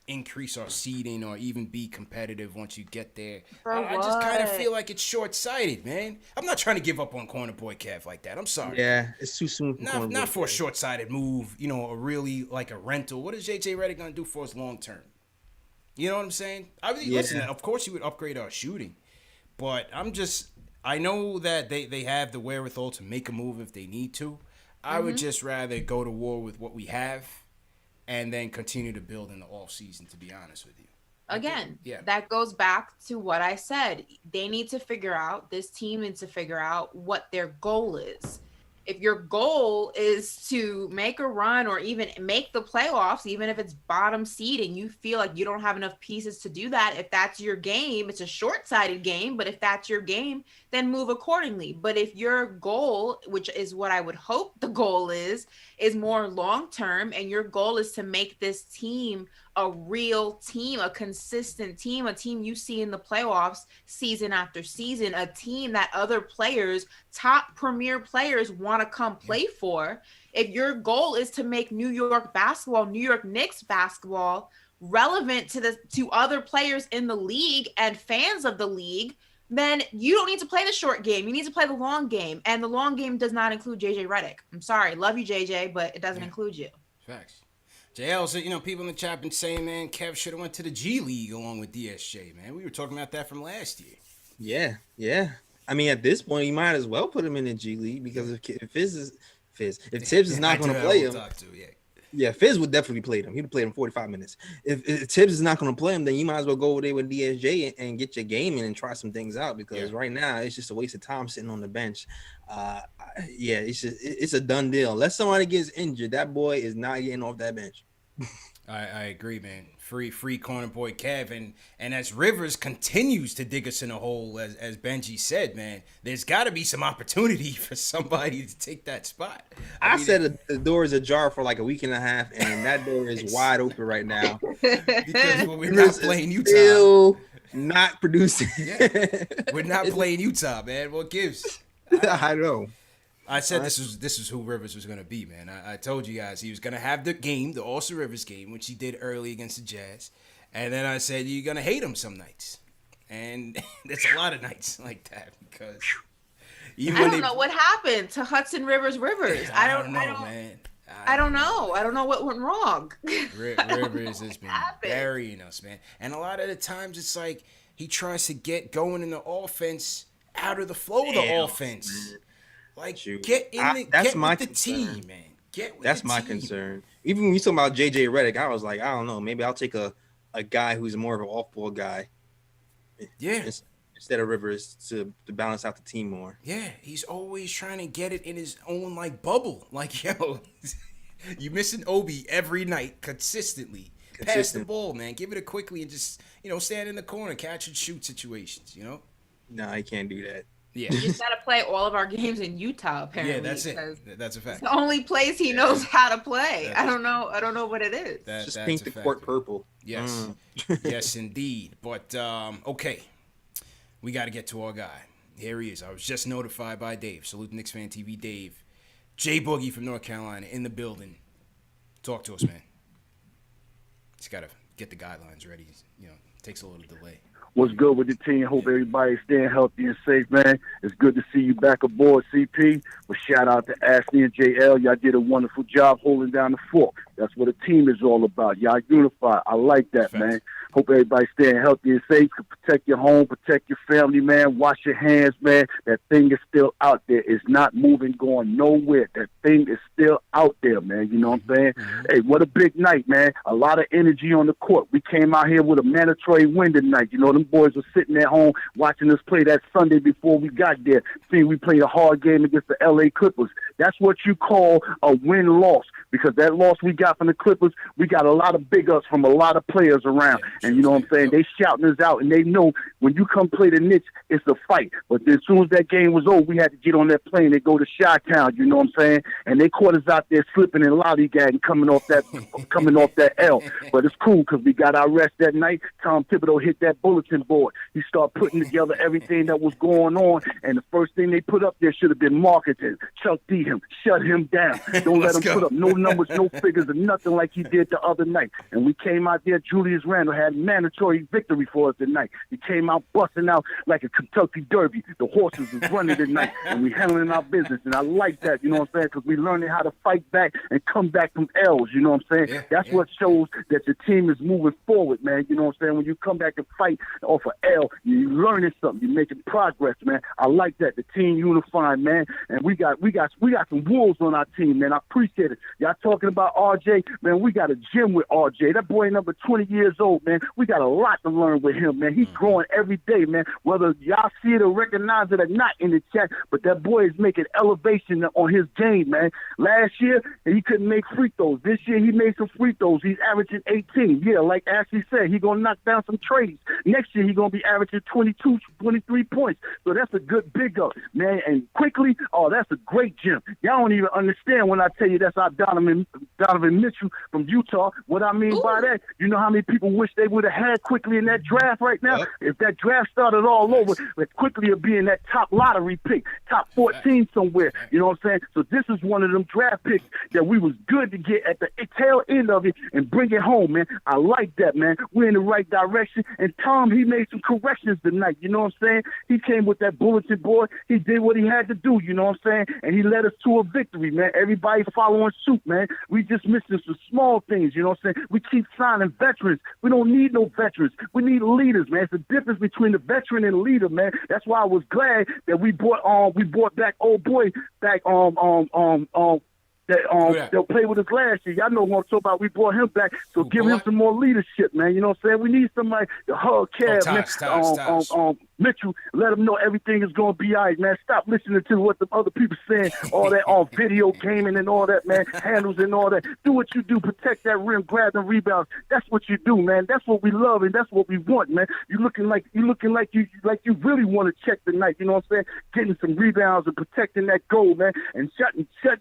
increase our seeding or even be competitive once you get there. I just kind of feel like it's short-sighted, man. I'm not trying to give up on Corner Boy Kev like that. I'm sorry. Yeah, it's too soon for not for a short-sighted move, a really a rental. What is JJ Redick going to do for us long term? You know what I'm saying? Listen, of course he would upgrade our shooting, but I know that they have the wherewithal to make a move if they need to. I would just rather go to war with what we have and then continue to build in the off season, to be honest with you. Again, that goes back to what I said. This team needs to figure out what their goal is. If your goal is to make a run or even make the playoffs, even if it's bottom seed and you feel like you don't have enough pieces to do that, if that's your game, it's a short-sighted game, but if that's your game, then move accordingly. But if your goal, which is what I would hope the goal is more long-term, and your goal is to make this team a real team, a consistent team, a team you see in the playoffs season after season, a team that other players, top premier players, want to come play for. If your goal is to make New York basketball, New York Knicks basketball relevant to other players in the league and fans of the league, then you don't need to play the short game. You need to play the long game. And the long game does not include JJ Redick. I'm sorry. Love you, JJ, but it doesn't include you. Facts. JL, so, people in the chat been saying, man, Kev should have went to the G League along with DSJ, man. We were talking about that from last year. Yeah. I mean, at this point, you might as well put him in the G League because if Tibbs is not going to play him, Fizz would definitely play him. He'd play him 45 minutes. If Tibbs is not going to play him, then you might as well go over there with DSJ and get your game in and try some things out because right now it's just a waste of time sitting on the bench. It's a done deal. Unless somebody gets injured, that boy is not getting off that bench. I agree, man. Free corner boy Kev, and as Rivers continues to dig us in a hole, as Benji said, man, there's got to be some opportunity for somebody to take that spot. I said the door is ajar for like a week and a half, and that door is wide open right now because we're not playing Utah. Still not producing. We're not playing Utah, man. What gives? I know. I said this is who Rivers was going to be, man. I told you guys he was going to have the game, the Austin Rivers game, which he did early against the Jazz. And then I said you're going to hate him some nights. And there's a lot of nights like that because I don't know what happened to Hudson Rivers. I don't know, man. I don't know. I don't know what went wrong. Rivers has been burying us, man. And a lot of the times it's like he tries to get going in the offense out of the flow of the offense. Like, get in the team, man. That's my concern. Even when you talk about JJ Redick, I was like, I don't know. Maybe I'll take a guy who's more of an off-ball guy. Yeah. Instead of Rivers to balance out the team more. Yeah, he's always trying to get it in his own, bubble. Like, yo, you missing Obi every night consistently. Pass the ball, man. Give it a quickly and just, stand in the corner, catch and shoot situations, No, I can't do that. Yeah. You just gotta play all of our games in Utah, apparently. Yeah, that's it. That's a fact. It's the only place he knows how to play. I don't know what it is. Just paint the court purple. Yes. Yes, indeed. But okay. We gotta get to our guy. Here he is. I was just notified by Dave. Salute KnicksFanTV Dave. J Boogie from North Carolina in the building. Talk to us, man. He's gotta get the guidelines ready. Takes a little delay. What's good with the team? Hope everybody's staying healthy and safe, man. It's good to see you back aboard, CP. But shout out to Ashley and JL. Y'all did a wonderful job holding down the fort. That's what a team is all about. Y'all unified. I like that, man. Hope everybody's staying healthy and safe. Protect your home, protect your family, man. Wash your hands, man. That thing is still out there. It's not moving, going nowhere. That thing is still out there, man. You know what I'm saying? Hey, what a big night, man. A lot of energy on the court. We came out here with a mandatory win tonight. Them boys were sitting at home watching us play that Sunday before we got there. See, we played a hard game against the L.A. Clippers. That's what you call a win-loss, because that loss we got from the Clippers, we got a lot of big ups from a lot of players around. And you know what I'm saying? They shouting us out, and they know when you come play the Knicks, it's a fight. But as soon as that game was over, we had to get on that plane and go to Chi-Town, you know what I'm saying? And they caught us out there slipping and lollygagging coming off that L. But it's cool because we got our rest that night. Tom Thibodeau hit that bulletin board. He started putting together everything that was going on, and the first thing they put up there should have been marketing. Chuck D him, shut him down. Don't let him put up no numbers, no figures, or nothing like he did the other night. And we came out there, Julius Randle had mandatory victory for us tonight. He came out busting out like a Kentucky Derby. The horses was running tonight, and we handling our business. And I like that, you know what I'm saying, because we learning how to fight back and come back from L's, you know what I'm saying? That's what shows that your team is moving forward, man. You know what I'm saying? When you come back and fight off of L, you're learning something. You're making progress, man. I like that. The team unifying, man. And we got some wolves on our team, man. I appreciate it. Y'all talking about RJ, man. We got a gym with RJ. That boy number 20 years old, man. We got a lot to learn with him, man. He's growing every day, man. Whether y'all see it or recognize it or not in the chat, but that boy is making elevation on his game, man. Last year, he couldn't make free throws. This year, he made some free throws. He's averaging 18. Yeah, like Ashley said, he's going to knock down some trades. Next year, he's going to be averaging 22, 23 points. So that's a good big up, man. And quickly, oh, that's a great gym. Y'all don't even understand when I tell you that's our Donovan Mitchell from Utah. What I mean by that, you know how many people wish they would have had Quickly in that draft right now? Yep. If that draft started all over, with Quickly would be in that top lottery pick, top 14 somewhere. You know what I'm saying? So this is one of them draft picks that we was good to get at the tail end of it and bring it home, man. I like that, man. We're in the right direction. And Tom, he made some corrections tonight. You know what I'm saying? He came with that bulletin board. He did what he had to do. You know what I'm saying? And he led us to a victory, man. Everybody following suit, man. We just missing some small things. You know what I'm saying? We keep signing veterans. We don't need no veterans. We need leaders, man. It's the difference between the veteran and the leader, man. That's why I was glad that we brought back old boy back they'll play with us last year. Y'all know what I'm talking about. We brought him back, so give him some more leadership, man. You know what I'm saying? We need somebody to hug Cab, man. Mitchell, let him know everything is gonna be all right, man. Stop listening to what the other people saying, all that video gaming and all that, man. Handles and all that. Do what you do, protect that rim, grab the rebounds. That's what you do, man. That's what we love and that's what we want, man. You looking like you really want to check tonight. You know what I'm saying? Getting some rebounds and protecting that goal, man, and shut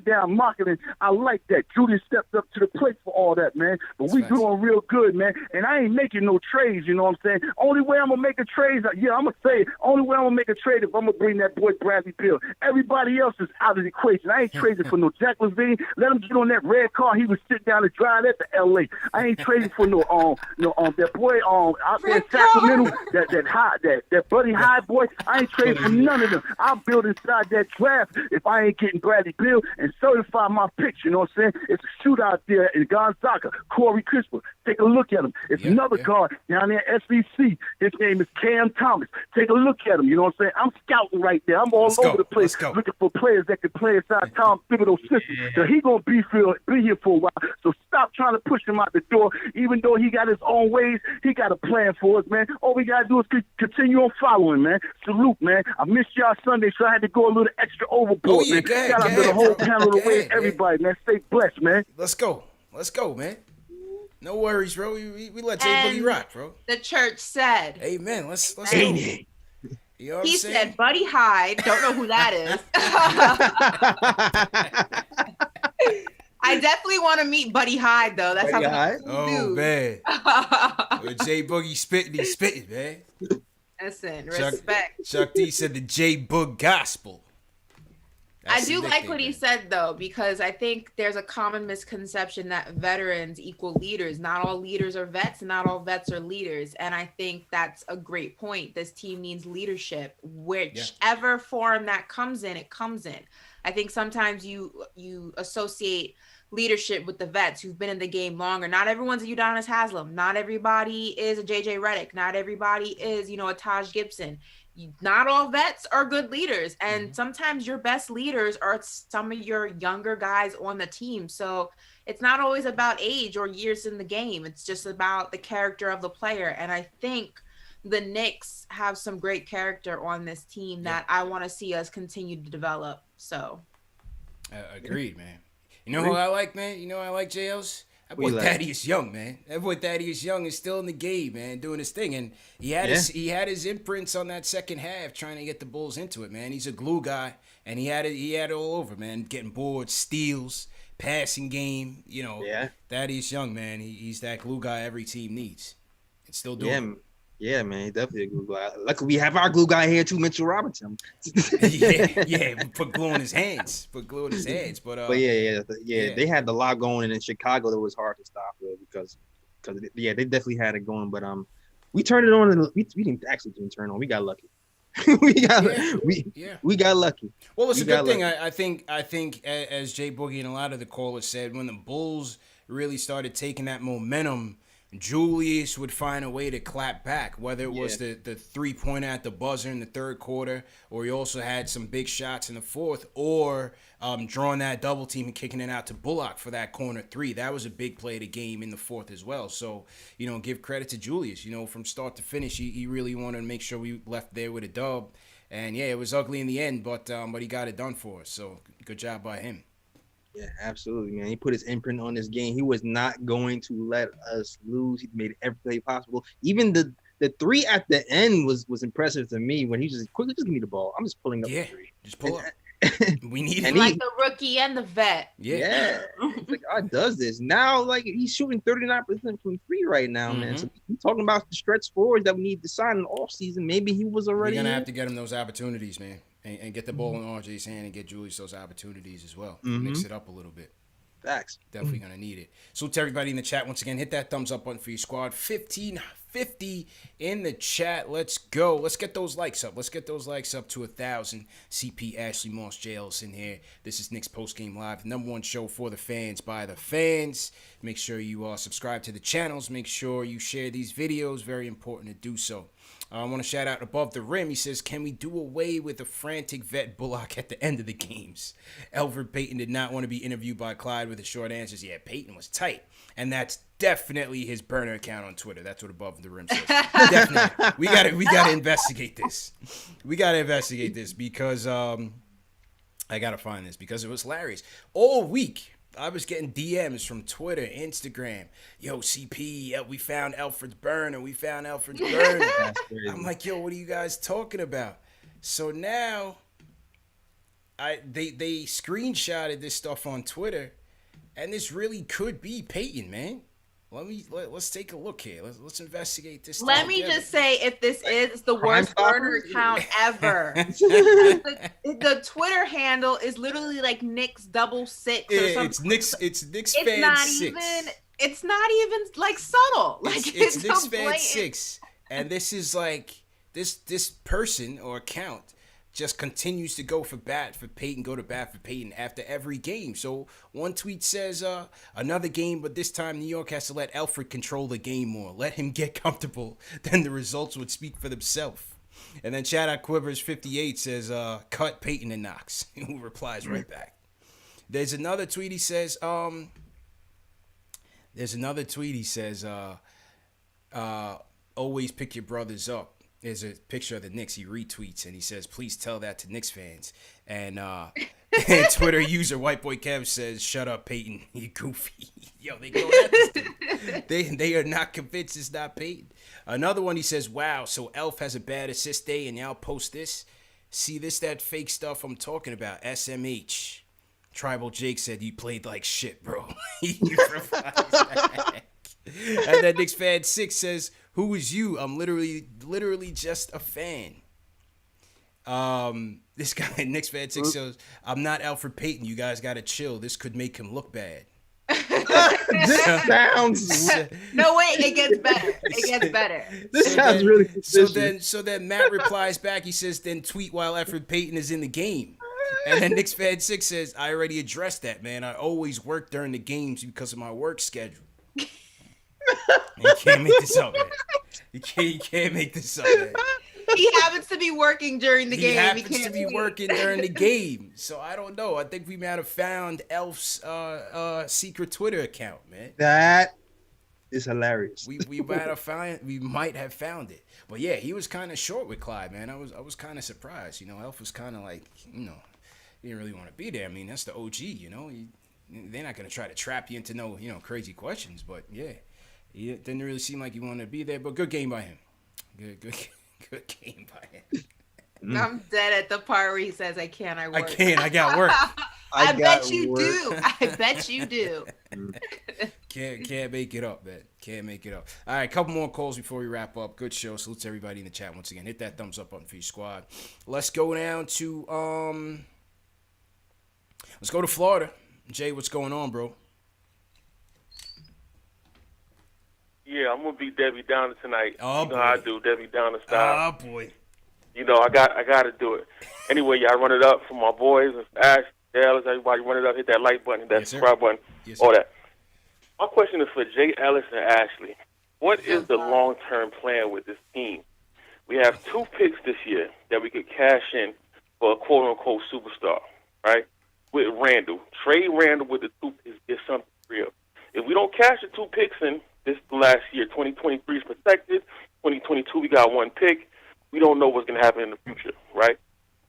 down marketing. I like that. Julius stepped up to the plate for all that, man. But we doing real good, man. And I ain't making no trades. You know what I'm saying? Only way I'm gonna make a trade, I'm gonna say it. Only way I'm gonna make a trade if I'm gonna bring that boy Bradley Beal. Everybody else is out of the equation. I ain't trading for no Jack Levine. Let him get on that red car. He was sitting down and drive that to L.A. I ain't trading for that boy out there in Sacramento, that Buddy Hyde boy. I ain't trading for none of them. I'll build inside that draft if I ain't getting Bradley Beal and certify my picks. You know what I'm saying? It's a shootout there in Gonzaga. Corey Crisper. Take a look at him. It's another guard down there at SEC. His name is Cam Thomas. Take a look at him. You know what I'm saying? I'm scouting right there. I'm all over the place looking for players that can play inside Tom Thibodeau's system. So he gonna be here for a while. So stop trying to push him out the door. Even though he got his own ways, he got a plan for us, man. All we gotta do is continue on following, man. Salute, man. I missed y'all Sunday, so I had to go a little extra overboard, man. Shout out to the whole panel of the way, everybody, man. Stay blessed, man. Let's go, man. No worries, bro. We let Jay Boogie rock, bro. The church said. Amen. Let's go. Amen. You know what he I'm saying? Said Buddy Hyde. Don't know who that is. I definitely want to meet Buddy Hyde, though. That's Buddy how Hyde? Oh, man. When Jay Boogie spitting, he's spitting, man. Listen, respect. Chuck D said the Jay Boog Gospel. I do like what he said, though, because I think there's a common misconception that veterans equal leaders. Not all leaders are vets, not all vets are leaders. And I think that's a great point. This team needs leadership. Whichever form that comes in, it comes in. I think sometimes you associate leadership with the vets who've been in the game longer. Not everyone's a Udonis Haslem. Not everybody is a JJ Redick. Not everybody is, a Taj Gibson. Not all vets are good leaders, and sometimes your best leaders are some of your younger guys on the team. So it's not always about age or years in the game. It's just about the character of the player. And I think the Knicks have some great character on this team that I want to see us continue to develop. So agreed, man. You know who I like, man? You know I like JL's? That boy Thaddeus Young, man. That boy Thaddeus Young is still in the game, man, doing his thing. And he had his imprints on that second half trying to get the Bulls into it, man. He's a glue guy, and he had it all over, man. Getting boards, steals, passing game, Thaddeus Young, man, he's that glue guy every team needs. And still doing it. Yeah, man, he's definitely a glue guy. Luckily, we have our glue guy here too, Mitchell Robinson. Put glue in his hands. But they had the lot going, and in Chicago, it was hard to stop because they definitely had it going. But we turned it on, and we didn't actually turn it on. We got lucky. we got lucky. Well, it's a good thing. I think as Jay Boogie and a lot of the callers said, when the Bulls really started taking that momentum, Julius would find a way to clap back, whether it was the 3-pointer at the buzzer in the third quarter, or he also had some big shots in the fourth, or drawing that double team and kicking it out to Bullock for that corner three. That was a big play of the game in the fourth as well. So, give credit to Julius. From start to finish, he really wanted to make sure we left there with a dub. And, it was ugly in the end, but he got it done for us. So, good job by him. Yeah, absolutely, man. He put his imprint on this game. He was not going to let us lose. He made every play possible. Even the three at the end was impressive to me when he just quickly just give me the ball. I'm just pulling up the three. Just pull up. We need And it. Like the rookie and the vet. Yeah. It's like, God does this. Now, like, he's shooting 39% from three right now, man. So we're talking about the stretch forwards that we need to sign in the offseason. Maybe he was already We're going to have to get him those opportunities, man. And get the ball in RJ's hand and get Julius those opportunities as well. Mix it up a little bit. Facts. Definitely going to need it. So to everybody in the chat, once again, hit that thumbs up button for your squad. 1550 in the chat. Let's go. Let's get those likes up. Let's get those likes up to 1,000. CP, Ashley Moss, JL's in here. This is Knicks Postgame Live, the #1 show for the fans by the fans. Make sure you subscribe to the channels. Make sure you share these videos. Very important to do so. I want to shout out Above the Rim. He says, can we do away with the frantic vet Bullock at the end of the games? Elfrid Payton did not want to be interviewed by Clyde with the short answers. Yeah, Payton was tight. And that's definitely his burner account on Twitter. That's what Above the Rim says. Definitely. We gotta investigate this. We gotta investigate this because I gotta find this because it was hilarious. All week, I was getting DMs from Twitter, Instagram. Yo, CP, we found Elfrid's burner. We found Elfrid's burner. I'm like, yo, what are you guys talking about? So now, they screenshotted this stuff on Twitter, and this really could be Payton, man. Let's take a look here. Let's investigate this. Let me just say, if this is the worst burner account ever, the Twitter handle is literally like Knicks 66 or something. It's Knicks fan 6. It's not even like subtle. Like it's Knicks so fan 6, and this is like this person or account just continues to go to bat for Payton after every game. So one tweet says, another game, but this time New York has to let Elfrid control the game more. Let him get comfortable. Then the results would speak for themselves. And then shout out Quivers58 says, cut Payton and Knox, who replies right back. There's another tweet he says, always pick your brothers up. There's a picture of the Knicks. He retweets and he says, please tell that to Knicks fans. And Twitter user White Boy Kev says, shut up, Payton. You goofy. Yo, they go at this dude. They are not convinced it's not Payton. Another one, he says, wow, so Elf has a bad assist day and y'all post this? See, that fake stuff I'm talking about. SMH. Tribal Jake said, you played like shit, bro. And then Knicks Fan 6 says, who is you? I'm literally just a fan. This guy, Knicks Fan 6 says, I'm not Elfrid Payton. You guys got to chill. This could make him look bad. This sounds... No, wait, it gets better. It gets better. This sounds really suspicious. So then Matt replies back. He says, then tweet while Elfrid Payton is in the game. And then Knicks Fan 6 says, I already addressed that, man. I always work during the games because of my work schedule. You can't make this up, man. You can't make this up, man. He happens to be working during the game. He happens to be working during the game. So I don't know. I think we might have found Elf's secret Twitter account, man. That is hilarious. We might have found it. But yeah, he was kind of short with Clyde, man. I was kind of surprised. You know, Elf was kind of like, he didn't really want to be there. I mean, that's the OG, they're not gonna try to trap you into crazy questions. But yeah, it didn't really seem like he wanted to be there. But good game by him. Good game by him. I'm dead at the part where he says, I can't, I work. I can't, I got work. I bet you do. I bet you do. Can't make it up, man. Can't make it up. All right, a couple more calls before we wrap up. Good show. Salute to everybody in the chat once again. Hit that thumbs up button for your squad. Let's go down to let's go to Florida. Jay, what's going on, bro? Yeah, I'm gonna be Debbie Downer tonight. Oh, you know boy. how I do Debbie Downer style. Oh boy. I got to do it. Anyway, y'all run it up for my boys, Ash, Dallas, everybody run it up, hit that like button, that subscribe button, all that. My question is for Jay Ellis and Ashley. What is the long-term plan with this team? We have 2 picks this year that we could cash in for a quote-unquote superstar, right? With Randall. Trade Randall with the 2 picks, get something real. If we don't cash the 2 picks in this last year, 2023 is protected, 2022 we got 1 pick, we don't know what's going to happen in the future, right?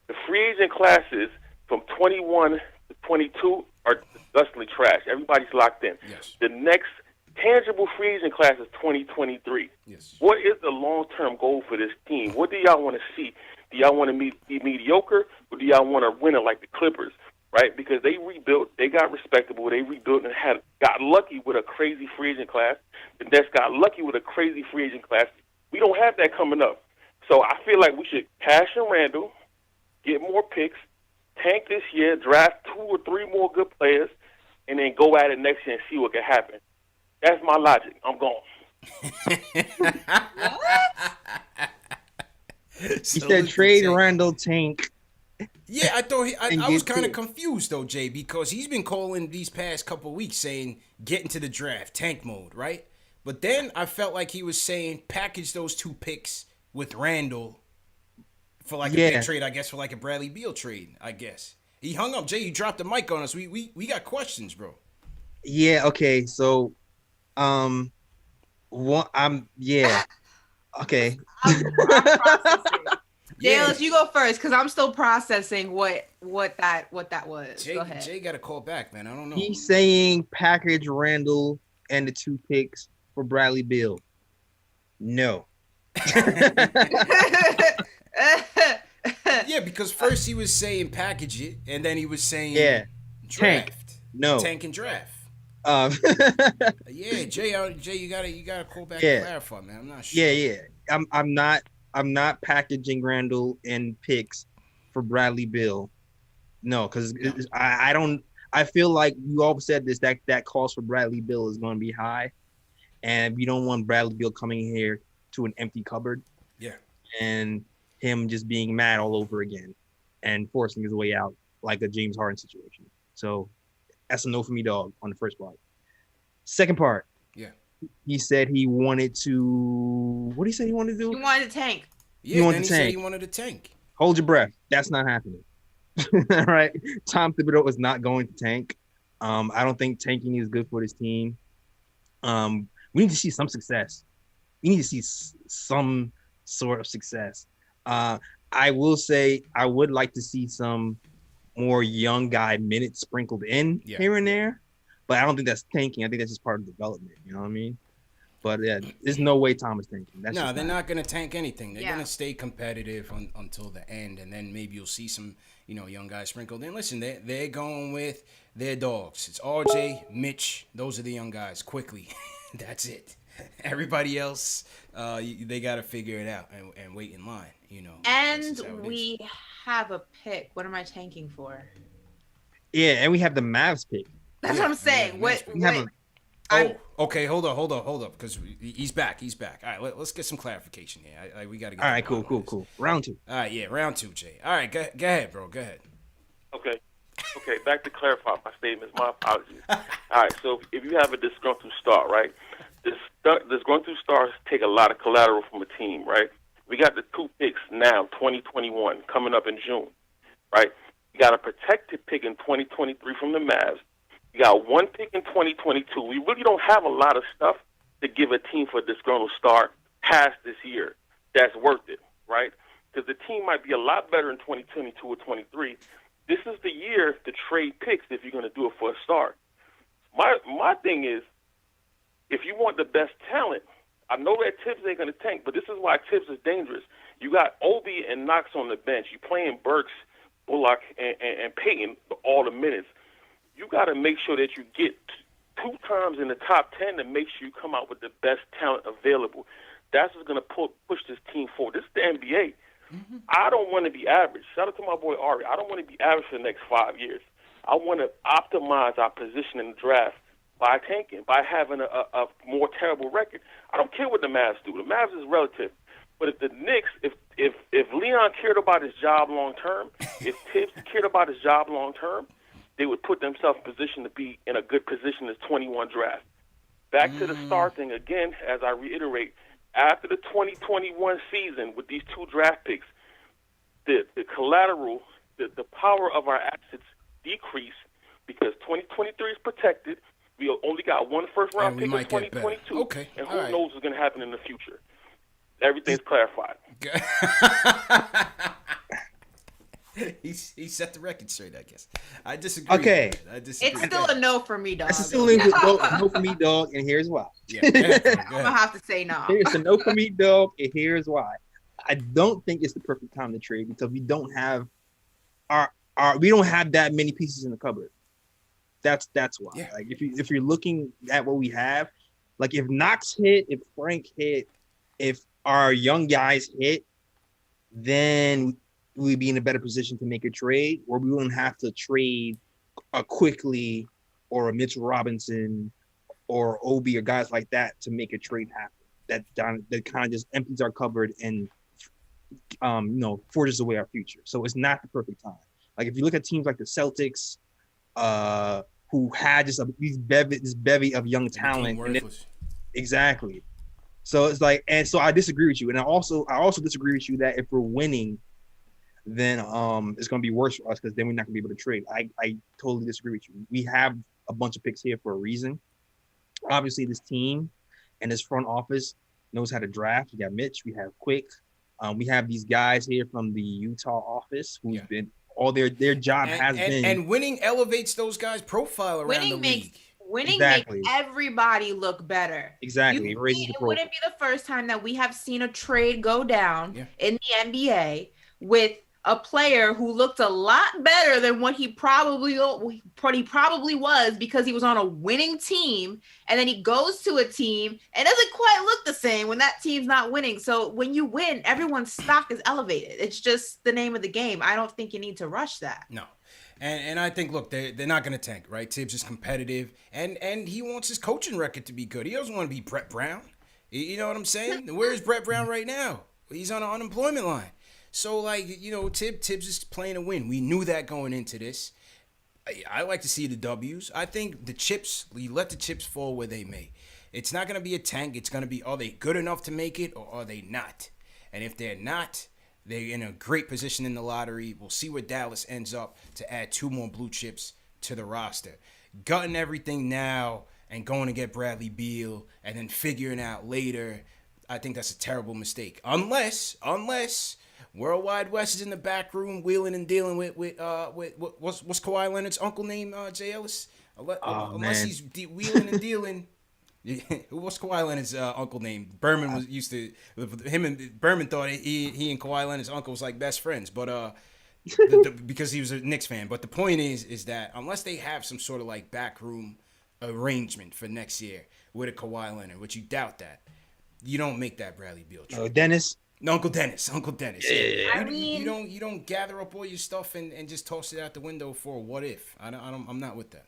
The free agent classes from 21 to 22 are disgustingly trash. Everybody's locked in. Yes. The next tangible free agent class is 2023. Yes. What is the long-term goal for this team? What do y'all want to see? Do y'all want to be mediocre, or do y'all want to win it like the Clippers, right? Because they rebuilt, they got respectable, they rebuilt and got lucky with a crazy free agent class. The Nets got lucky with a crazy free agent class. We don't have that coming up. So I feel like we should cash in Randall, get more picks, tank this year, draft 2 or 3 more good players, and then go at it next year and see what can happen. That's my logic. I'm gone. He said trade Randall, tank. Yeah, I thought I was kind of confused though, Jay, because he's been calling these past couple weeks saying get into the draft, tank mode, right? But then I felt like he was saying package those 2 picks with Randall for like a big trade, I guess, for like a Bradley Beal trade, I guess. He hung up. Jay, you dropped the mic on us. We got questions, bro. Yeah, okay. So okay. I'm processing. Dallas, you go first because I'm still processing what that was. Jay, go ahead. Jay got to call back, man. I don't know. He's saying package Randall and the 2 picks for Bradley Beal. No. Yeah, because first he was saying package it, and then he was saying draft. Tank. No. Tank and draft. Yeah, Jay, you gotta call back and clarify, man. I'm not sure. Yeah. I'm not packaging Randall and picks for Bradley Beal. No, because I don't. I feel like you all said this that cost for Bradley Beal is going to be high, and you don't want Bradley Beal coming here to an empty cupboard. Yeah, and him just being mad all over again and forcing his way out like a James Harden situation. So that's a no for me, dog, on the first part. Second part. Yeah. He said he wanted to. What did he say he wanted to do? He wanted to tank. Yeah, he said he wanted to tank. Hold your breath. That's not happening. All right. Tom Thibodeau is not going to tank. I don't think tanking is good for this team. We need to see some success. We need to see some sort of success. I will say I would like to see some more young guy minutes sprinkled in here and there, but I don't think that's tanking. I think that's just part of development. You know what I mean? But yeah, there's no way Tom is tanking. No, they're not going to tank anything. They're going to stay competitive until the end, and then maybe you'll see some, young guys sprinkled in. Listen, they're going with their dogs. It's RJ, Mitch. Those are the young guys. Quickly, that's it. Everybody else, they got to figure it out and wait in line. And we have a pick. What am I tanking for? Yeah, and we have the Mavs pick. That's what I'm saying. Okay, hold up, because he's back. All right, let's get some clarification here. We got to get. All right, cool. Round 2. All right, yeah, round 2, Jay. All right, go ahead, bro. Go ahead. Okay, back to clarify my statements. My apologies. All right, so if you have a disgruntled star, right? Disgruntled stars take a lot of collateral from a team, right? We got the 2 picks now, 2021, coming up in June, right? You got a protected pick in 2023 from the Mavs. You got 1 pick in 2022. We really don't have a lot of stuff to give a team for a disgruntled star past this year that's worth it, right? Because the team might be a lot better in 2022 or 23. This is the year to trade picks if you're going to do it for a star. My thing is, if you want the best talent, I know that Tibbs ain't going to tank, but this is why Tibbs is dangerous. You got Obi and Knox on the bench. You playing Burks, Bullock, and Payton all the minutes. You got to make sure that you get 2 times in the top 10 to make sure you come out with the best talent available. That's what's going to push this team forward. This is the NBA. Mm-hmm. I don't want to be average. Shout out to my boy Ari. I don't want to be average for the next 5 years. I want to optimize our position in the draft by tanking, by having a more terrible record. I don't care what the Mavs do. The Mavs is relative. But if the Knicks, if Leon cared about his job long term, if Tibbs cared about his job long term, they would put themselves in position to be in a good position as 21 draft. Back to the star thing again, as I reiterate, after the 2021 season with these 2 draft picks, the collateral, the power of our assets decrease because 2023 is protected. We only got 1 first-round pick in 2022. Okay. And who knows what's going to happen in the future. Everything's clarified. He set the record straight, I guess. I disagree. Okay. It's still a no for me, dog. It's still a no for me, dog, and here's why. I'm going to have to say no. It's a no for me, dog, and here's why. I don't think it's the perfect time to trade because we don't have we don't have that many pieces in the cupboard. That's why. Yeah. Like if you're looking at what we have, like if Knox hit, if Frank hit, if our young guys hit, then we'd be in a better position to make a trade, or we wouldn't have to trade a Quickly or a Mitchell Robinson or Obi or guys like that to make a trade happen. That kind of just empties our cupboard and forges away our future. So it's not the perfect time. Like if you look at teams like the Celtics, who had just this bevy of young talent, exactly. So it's like, and so I disagree with you, and I also disagree with you that if we're winning, then it's going to be worse for us because then we're not going to be able to trade. I totally disagree with you. We have a bunch of picks here for a reason. Obviously, this team and this front office knows how to draft. We got Mitch, we have Quick, we have these guys here from the Utah office who's been all their job has been, and winning elevates those guys' profile around the league. Winning makes everybody look better. Exactly. It wouldn't be the first time that we have seen a trade go down in the NBA with a player who looked a lot better than what he probably was because he was on a winning team, and then he goes to a team and doesn't quite look the same when that team's not winning. So when you win, everyone's stock is elevated. It's just the name of the game. I don't think you need to rush that. No. And I think, look, they're not going to tank, right? Tibbs is competitive, and he wants his coaching record to be good. He doesn't want to be Brett Brown. You know what I'm saying? Where's Brett Brown right now? He's on an unemployment line. So, like, Tibbs is playing to win. We knew that going into this. I like to see the W's. I think the chips, you let the chips fall where they may. It's not going to be a tank. It's going to be, are they good enough to make it or are they not? And if they're not, they're in a great position in the lottery. We'll see where Dallas ends up to add 2 more blue chips to the roster. Gutting everything now and going to get Bradley Beal and then figuring out later, I think that's a terrible mistake. Unless Worldwide West is in the back room wheeling and dealing with what's Kawhi Leonard's uncle name, Jay Ellis? Unless he's wheeling and dealing. What's Kawhi Leonard's uncle name? Berman Berman thought he and Kawhi Leonard's uncle was like best friends, but because he was a Knicks fan. But the point is that unless they have some sort of like backroom arrangement for next year with a Kawhi Leonard, which you doubt that, you don't make that Bradley Beal trade. Dennis. No, Uncle Dennis. Yeah. I mean, you don't gather up all your stuff and just toss it out the window for a what if. I'm not with that.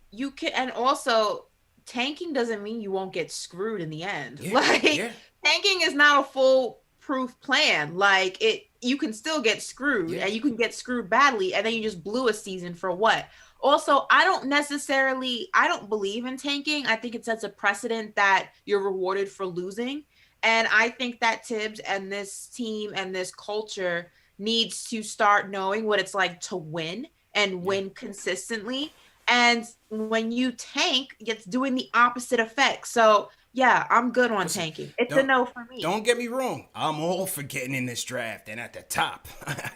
You can, and also tanking doesn't mean you won't get screwed in the end. Tanking is not a foolproof plan. Like you can still get screwed and you can get screwed badly, and then you just blew a season for what? Also, I don't believe in tanking. I think it sets a precedent that you're rewarded for losing. And I think that Tibbs and this team and this culture needs to start knowing what it's like to win and win consistently. And when you tank, it's doing the opposite effect. So, yeah, I'm good on tanking. It's a no for me. Don't get me wrong. I'm all for getting in this draft and at the top.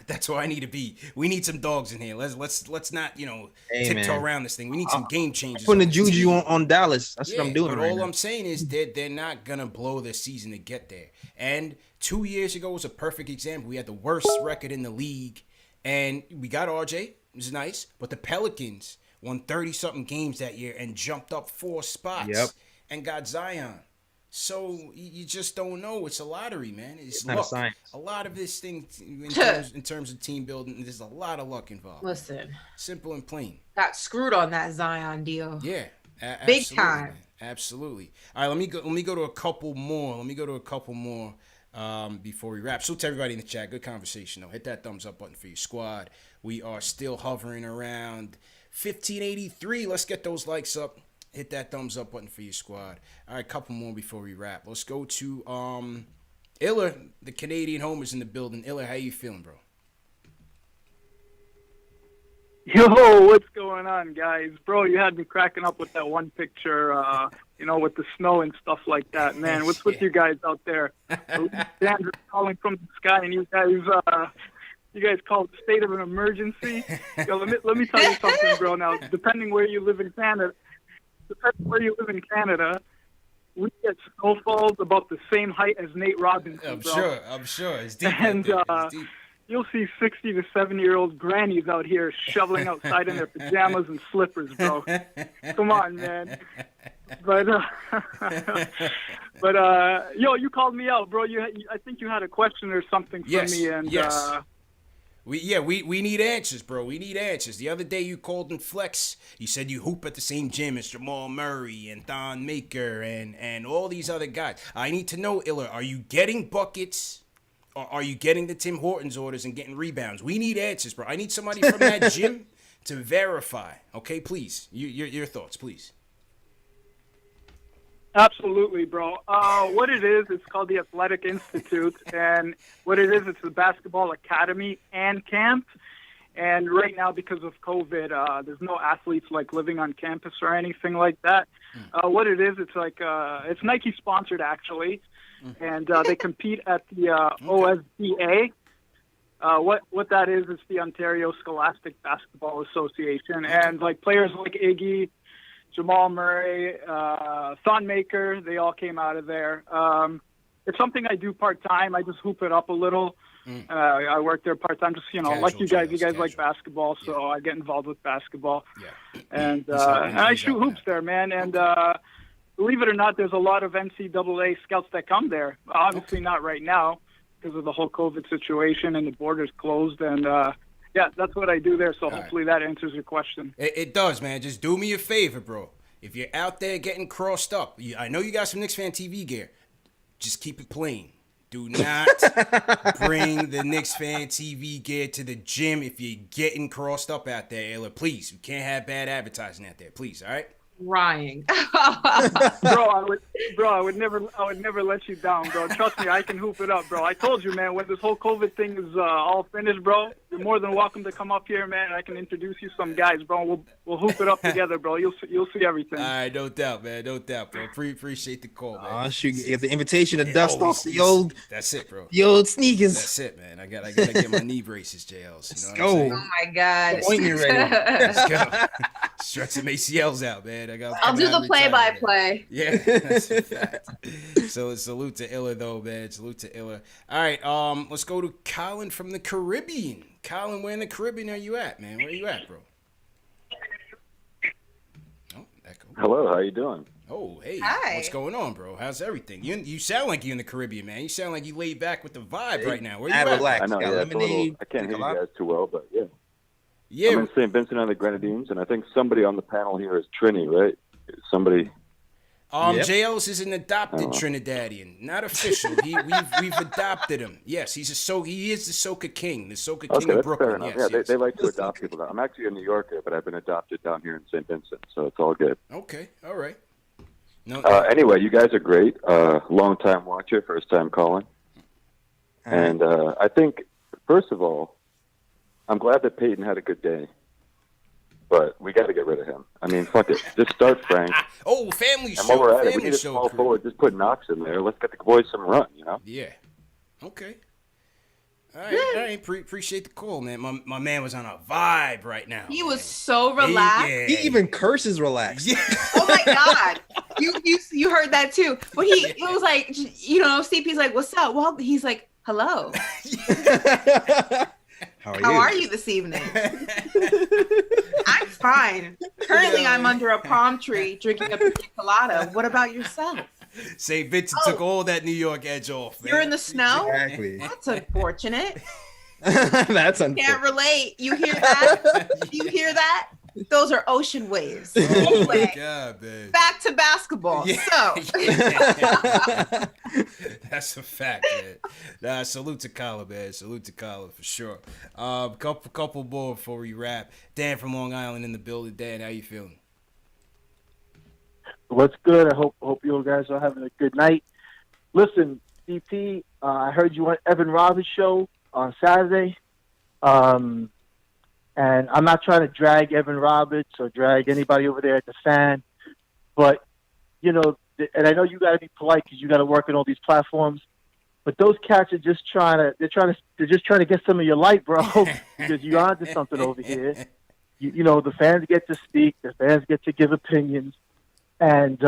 That's where I need to be. We need some dogs in here. Let's not, tiptoe around this thing. We need some game changers. Putting the juju on Dallas. That's what I'm doing but right all now. I'm saying is they're not going to blow their season to get there. And 2 years ago was a perfect example. We had the worst record in the league, and we got RJ. It was nice. But the Pelicans won 30-something games that year and jumped up 4 spots and got Zion. So you just don't know. It's a lottery, man. It's not luck. a science. A lot of this thing in terms of team building, there's a lot of luck involved. Listen. Simple and plain. Got screwed on that Zion deal. Yeah. Big time. Man. Absolutely. All right, let me go to a couple more. Before we wrap. So to everybody in the chat, good conversation though. Hit that thumbs up button for your squad. We are still hovering around 1583. Let's get those likes up. Hit that thumbs up button for your squad. All right, couple more before we wrap. Let's go to Iller, the Canadian homer's in the building. Iller, how you feeling, bro? Yo, what's going on, guys? Bro, you had me cracking up with that one picture, with the snow and stuff like that. Man, what's with you guys out there? Sandra calling from the sky, and you guys call it state of an emergency. Yo, let me tell you something, bro. Now, depending where you live in Canada, we get snowfalls about the same height as Nate Robinson, bro. I'm sure. It's deep. And it's deep. you'll see 60 to 70-year-old grannies out here shoveling outside in their pajamas and slippers, bro. Come on, man. But yo, you called me out, bro. I think you had a question or something for me, and We need answers, bro. We need answers. The other day you called and flex. You said you hoop at the same gym as Jamal Murray and Thon Maker and all these other guys. I need to know, Iller, are you getting buckets? Or are you getting the Tim Hortons orders and getting rebounds? We need answers, bro. I need somebody from that gym to verify. Okay, please. Your thoughts, please. Absolutely, bro. What it is, it's called the Athletic Institute, and what it is, it's the basketball academy and camp. And right now, because of COVID, there's no athletes like living on campus or anything like that. What it is, it's like it's Nike sponsored actually, and they compete at the OSBA. What that is, it's the Ontario Scholastic Basketball Association, and like players like Iggy, Jamal Murray, Thon Maker, they all came out of there. It's something I do part-time. I just hoop it up a little. I work there part-time, just, casual, like you guys like basketball, so I get involved with basketball. Yeah. And I shoot hoops there, man. And believe it or not, there's a lot of NCAA scouts that come there. Obviously not right now because of the whole COVID situation and the borders closed. And, yeah, that's what I do there, so hopefully that answers your question. It does, man. Just do me a favor, bro. If you're out there getting crossed up, I know you got some KnicksFanTV gear. Just keep it plain. Do not bring the KnicksFanTV gear to the gym if you're getting crossed up out there, Ayla. Please, we can't have bad advertising out there. Please, all right? Crying. I would never let you down, bro. Trust me, I can hoop it up, bro. I told you, man, when this whole COVID thing is all finished, bro, you're more than welcome to come up here, man. I can introduce you some guys, bro. We'll hoop it up together, bro. You'll see everything. All right, no doubt, man. No doubt, bro. Appreciate the call, man. Shoot, get the invitation to dust off the old. That's it, bro. The old sneakers. That's it, man. I gotta get my knee braces, JLs. You know Let's go. Oh my God. Let's go. Stretch some ACLs out, man. I'll do the play-by-play. Yeah, that's a fact. So salute to Illa, though, man. Salute to Illa. All right, let's go to Colin from the Caribbean. Colin, where in the Caribbean are you at, man? Where are you at, bro? Oh, echo. Hello, how you doing? Oh, hey. Hi. What's going on, bro? How's everything? You sound like you're in the Caribbean, man. You sound like you laid back with the vibe right now. Where you at? Relax. I know, yeah, it's a little, I can't hear you guys too well, but yeah. Yeah. I'm in St. Vincent and the Grenadines, and I think somebody on the panel here is Trini, right? Somebody. JL's is an adopted Trinidadian, not official. We've adopted him. Yes, he is the Soca King, the Soca King of Brooklyn. Yes, yeah, they like to adopt people. I'm actually a New Yorker, but I've been adopted down here in St. Vincent, so it's all good. Okay, all right. No. Anyway, you guys are great. Long time watcher, first time calling, and I think first of all, I'm glad that Peyton had a good day. But we got to get rid of him. I mean, fuck it. Just start Frank. Family show. And while we're at it, we need a small forward. Just put Knox in there. Let's get the boys some run, you know? Yeah. Okay. All right. Appreciate the call, man. My man was on a vibe right now. He was so relaxed. He even curses relaxed. Yeah. Oh, my God. You heard that, too. But it was like, CP's like, what's up? Well, he's like, hello. How are you this evening? I'm fine. Currently, I'm under a palm tree drinking a pina colada. What about yourself? St. Vincent took all that New York edge off, man. You're in the snow? Exactly. That's unfortunate. That's unfortunate. Can't relate. You hear that? You hear that? Those are ocean waves. Oh, anyway, my God, man. Back to basketball. Yeah. So. That's a fact, man. Salute to Colin, man. Salute to Colin for sure. Couple more before we wrap. Dan from Long Island in the building. Dan, how you feeling? What's good? I hope you guys are having a good night. Listen, CP, I heard you on Evan Roberts' show on Saturday. And I'm not trying to drag Evan Roberts or drag anybody over there at the Fan, but, and I know you got to be polite because you got to work on all these platforms, but those cats are just they're just trying to get some of your light, bro, because you're onto something over here. The fans get to speak, the fans get to give opinions, and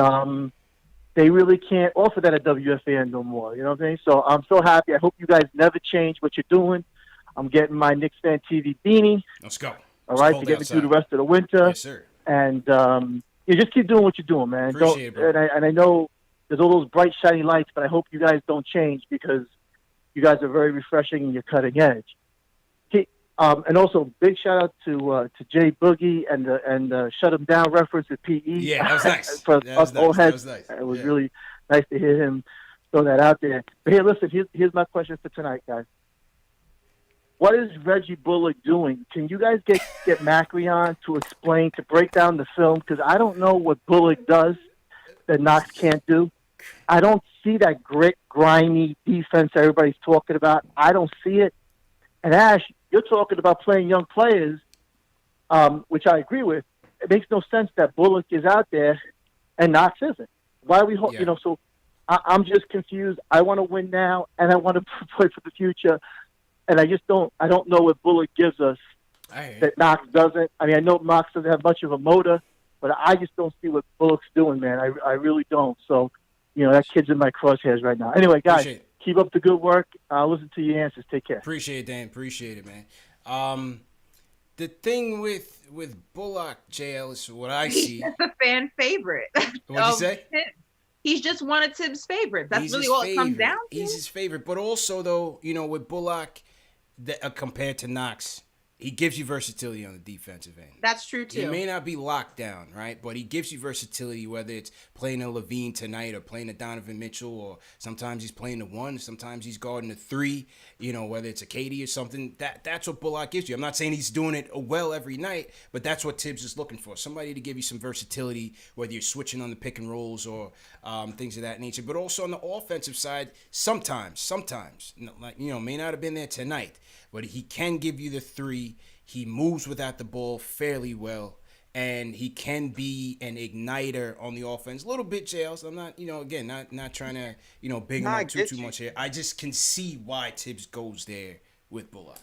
they really can't offer that at WFAN no more. You know what I mean? So I'm so happy. I hope you guys never change what you're doing. I'm getting my KnicksFanTV beanie. Let's go. All right, to get me through the rest of the winter. Yes, sir. And you just keep doing what you're doing, man. Appreciate it, bro. And I know there's all those bright, shiny lights, but I hope you guys don't change because you guys are very refreshing and you're cutting edge. And also, big shout out to Jay Boogie and the Shut 'Em Down reference at PE. Yeah, that was nice. For that was us old heads. That was nice. It was really nice to hear him throw that out there. But here, listen, here's my question for tonight, guys. What is Reggie Bullock doing? Can you guys get Macri on to explain, to break down the film? Because I don't know what Bullock does that Knox can't do. I don't see that grit, grimy defense everybody's talking about. I don't see it. And Ash, you're talking about playing young players, which I agree with. It makes no sense that Bullock is out there and Knox isn't. Why are we, so I'm just confused. I want to win now, and I want to play for the future. And I don't know what Bullock gives us that Knox doesn't. I mean, I know Knox doesn't have much of a motor, but I just don't see what Bullock's doing, man. I really don't. So, that kid's in my crosshairs right now. Anyway, guys, keep up the good work. I'll listen to your answers. Take care. Appreciate it, Dan. Appreciate it, man. The thing with Bullock, JL, is what I see. He's a fan favorite. What'd you say? He's just one of Tim's favorites. That's really all it comes down to. He's his favorite. But also, though, with Bullock, compared to Knox, he gives you versatility on the defensive end. That's true, too. He may not be locked down, right? But he gives you versatility, whether it's playing a Levine tonight or playing a Donovan Mitchell, or sometimes he's playing the 1, sometimes he's guarding the 3, whether it's a KD or something. That's what Bullock gives you. I'm not saying he's doing it well every night, but that's what Tibbs is looking for. Somebody to give you some versatility, whether you're switching on the pick and rolls or things of that nature. But also on the offensive side, sometimes, may not have been there tonight, but he can give you the 3. He moves without the ball fairly well, and he can be an igniter on the offense. A little bit, JL. So I'm not, not trying to, big him up too much here. I just can see why Tibbs goes there with Bullock.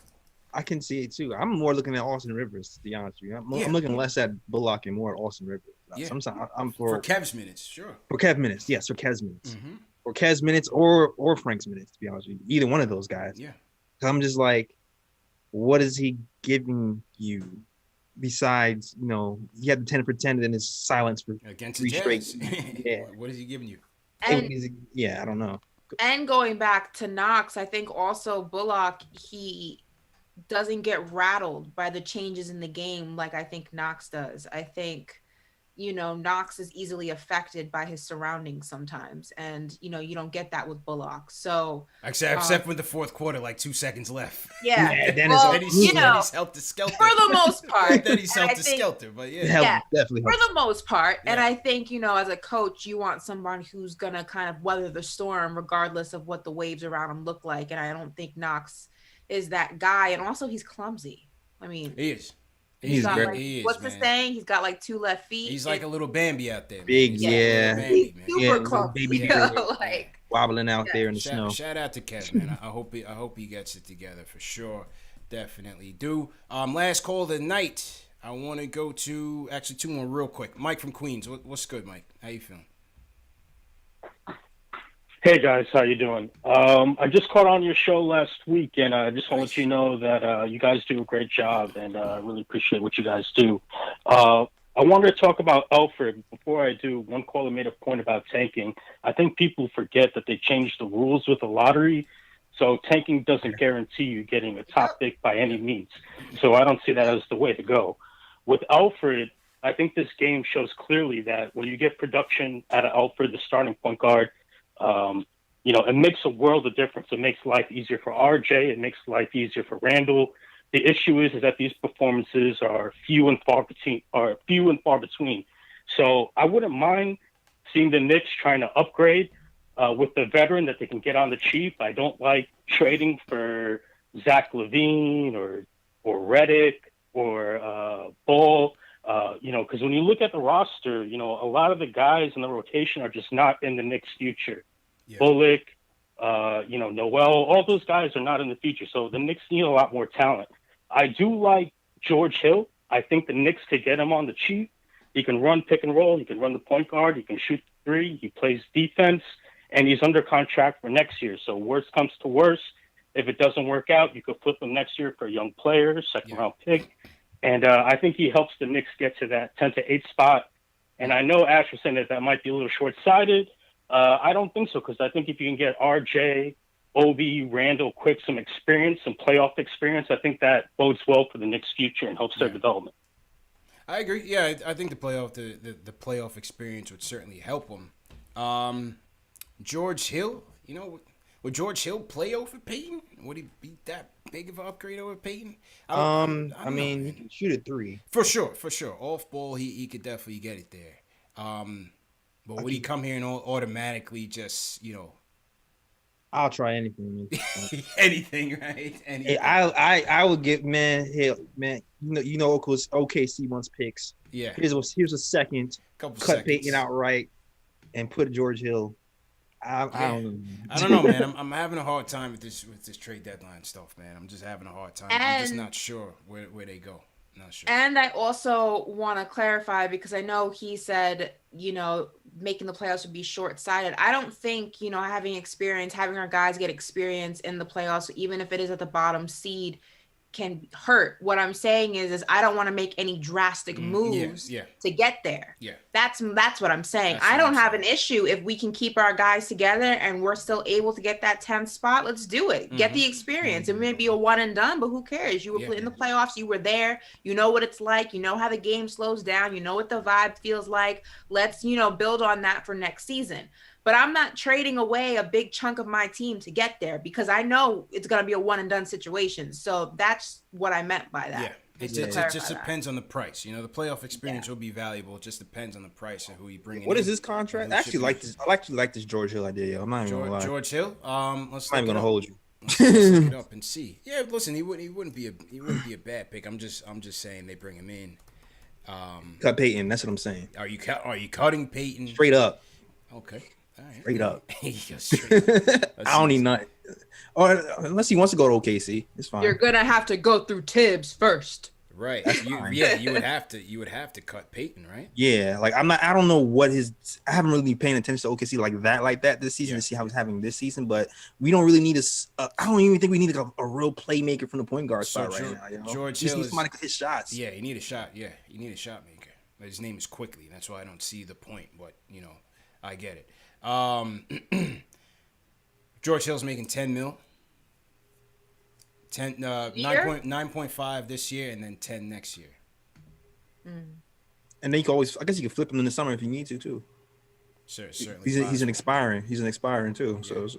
I can see it too. I'm more looking at Austin Rivers, to be honest with you. I'm looking less at Bullock and more at Austin Rivers. Yeah. Sometimes I'm for Kev's minutes, sure. For Kev minutes, yes, for Kev's minutes. Mm-hmm. For Kev's minutes or Frank's minutes, to be honest with you. Either one of those guys. Yeah. I'm just like, what is he giving you besides, he had the 10 for 10 and then his silence for against 3 the straight. Yeah. What is he giving you? And, I don't know. And going back to Knox, I think also Bullock, he doesn't get rattled by the changes in the game like I think Knox does. I think, Knox is easily affected by his surroundings sometimes. And, you don't get that with Bullock. So except with the fourth quarter, like 2 seconds left. Yeah. Then he's helter-skelter. For the most part. Then he's helter-skelter, but definitely. For the most part. Yeah. And I think, as a coach, you want someone who's going to kind of weather the storm regardless of what the waves around him look like. And I don't think Knox is that guy. And also he's clumsy. I mean, he is. He's great. He is, what's the saying? He's got like 2 left feet. He's like a little Bambi out there. Man. Big, yeah. He's super clumsy. Baby wobbling out there in the snow. Shout out to Kev, man. I hope he gets it together for sure. Definitely do. Last call of the night. I want to go to actually 2 more real quick. Mike from Queens. What's good, Mike? How you feeling? Hey guys, how you doing? I just caught on your show last week, and I just want to let you know that you guys do a great job, and I really appreciate what you guys do. I wanted to talk about Alfred. Before I do, one caller made a point about tanking. I think people forget that they changed the rules with the lottery, so tanking doesn't guarantee you getting a top pick by any means. So I don't see that as the way to go. With Alfred, I think this game shows clearly that when you get production out of Alfred, the starting point guard, it makes a world of difference. It makes life easier for RJ. It makes life easier for Randall. The issue is that these performances are few and far between. So I wouldn't mind seeing the Knicks trying to upgrade with the veteran that they can get on the cheap. I don't like trading for Zach LaVine or Redick or Ball. Because when you look at the roster, a lot of the guys in the rotation are just not in the Knicks' future. Yeah. Bullock, Noel, all those guys are not in the future. So the Knicks need a lot more talent. I do like George Hill. I think the Knicks could get him on the cheap. He can run pick and roll. He can run the point guard. He can shoot 3. He plays defense, and he's under contract for next year. So worst comes to worst, if it doesn't work out, you could flip him next year for a young player, second-round pick. And I think he helps the Knicks get to that 10 to 8 spot. And I know Ash was saying that might be a little short-sighted. I don't think so, because I think if you can get RJ, Obi, Randall, Quick, some experience, some playoff experience, I think that bodes well for the Knicks' future and helps their development. I agree. Yeah, I think the playoff experience would certainly help him. George Hill, would George Hill play over Payton? Would he be that big of an upgrade over Payton? I mean, he can shoot a 3 for sure. Off ball, he could definitely get it there. But would he come here and automatically just I'll try anything. Anything, right? Anything. I would get Hill, man. OKC wants picks. Yeah. Here's a second. Cut Payton outright and put George Hill. I don't know, man. I'm having a hard time with this trade deadline stuff, man. I'm just having a hard time. I'm just not sure where they go. Not sure. And I also want to clarify, because I know he said, making the playoffs would be short-sighted. I don't think, having our guys get experience in the playoffs, even if it is at the bottom seed, can hurt. What I'm saying is I don't want to make any drastic moves to get there. Yeah. That's what I'm saying. I don't have an issue if we can keep our guys together and we're still able to get that 10th spot. Let's do it. Get the experience. It may be a one and done, but who cares? You were in the playoffs. You were there. You know what it's like. You know how the game slows down. You know what the vibe feels like. Let's, build on that for next season. But I'm not trading away a big chunk of my team to get there, because I know it's going to be a one and done situation. So that's what I meant by that. Yeah. It just depends on the price. The playoff experience will be valuable. It just depends on the price and who you bring in. What is this contract? I actually like this. I actually like this George Hill idea. I'm not even gonna lie. George Hill. I'm not even gonna hold you. Let's look it up and see. Yeah, listen, he wouldn't be a bad pick. I'm just saying they bring him in. Cut Payton. That's what I'm saying. Are you cutting Payton straight up? Okay. All right. Straight up. Straight. I don't need nothing. Or unless he wants to go to OKC, it's fine. You're gonna have to go through Tibbs first. Right. You would have to cut Payton, right? Yeah. Like I don't know what I haven't really been paying attention to OKC like that this season to see how he's having this season, but we don't really need I don't even think we need a real playmaker from the point guard spot right now. George Hill Hill needs somebody to hit shots. Yeah, you need a shot. Yeah, you need a shot maker. But his name is Quickly. That's why I don't see the point, but I get it. George Hill's making $10 million. 9.5 this year and then 10 next year. And then you can always, I guess you can flip him in the summer if you need to too. Sure, certainly. He's an expiring too. Yeah. So it's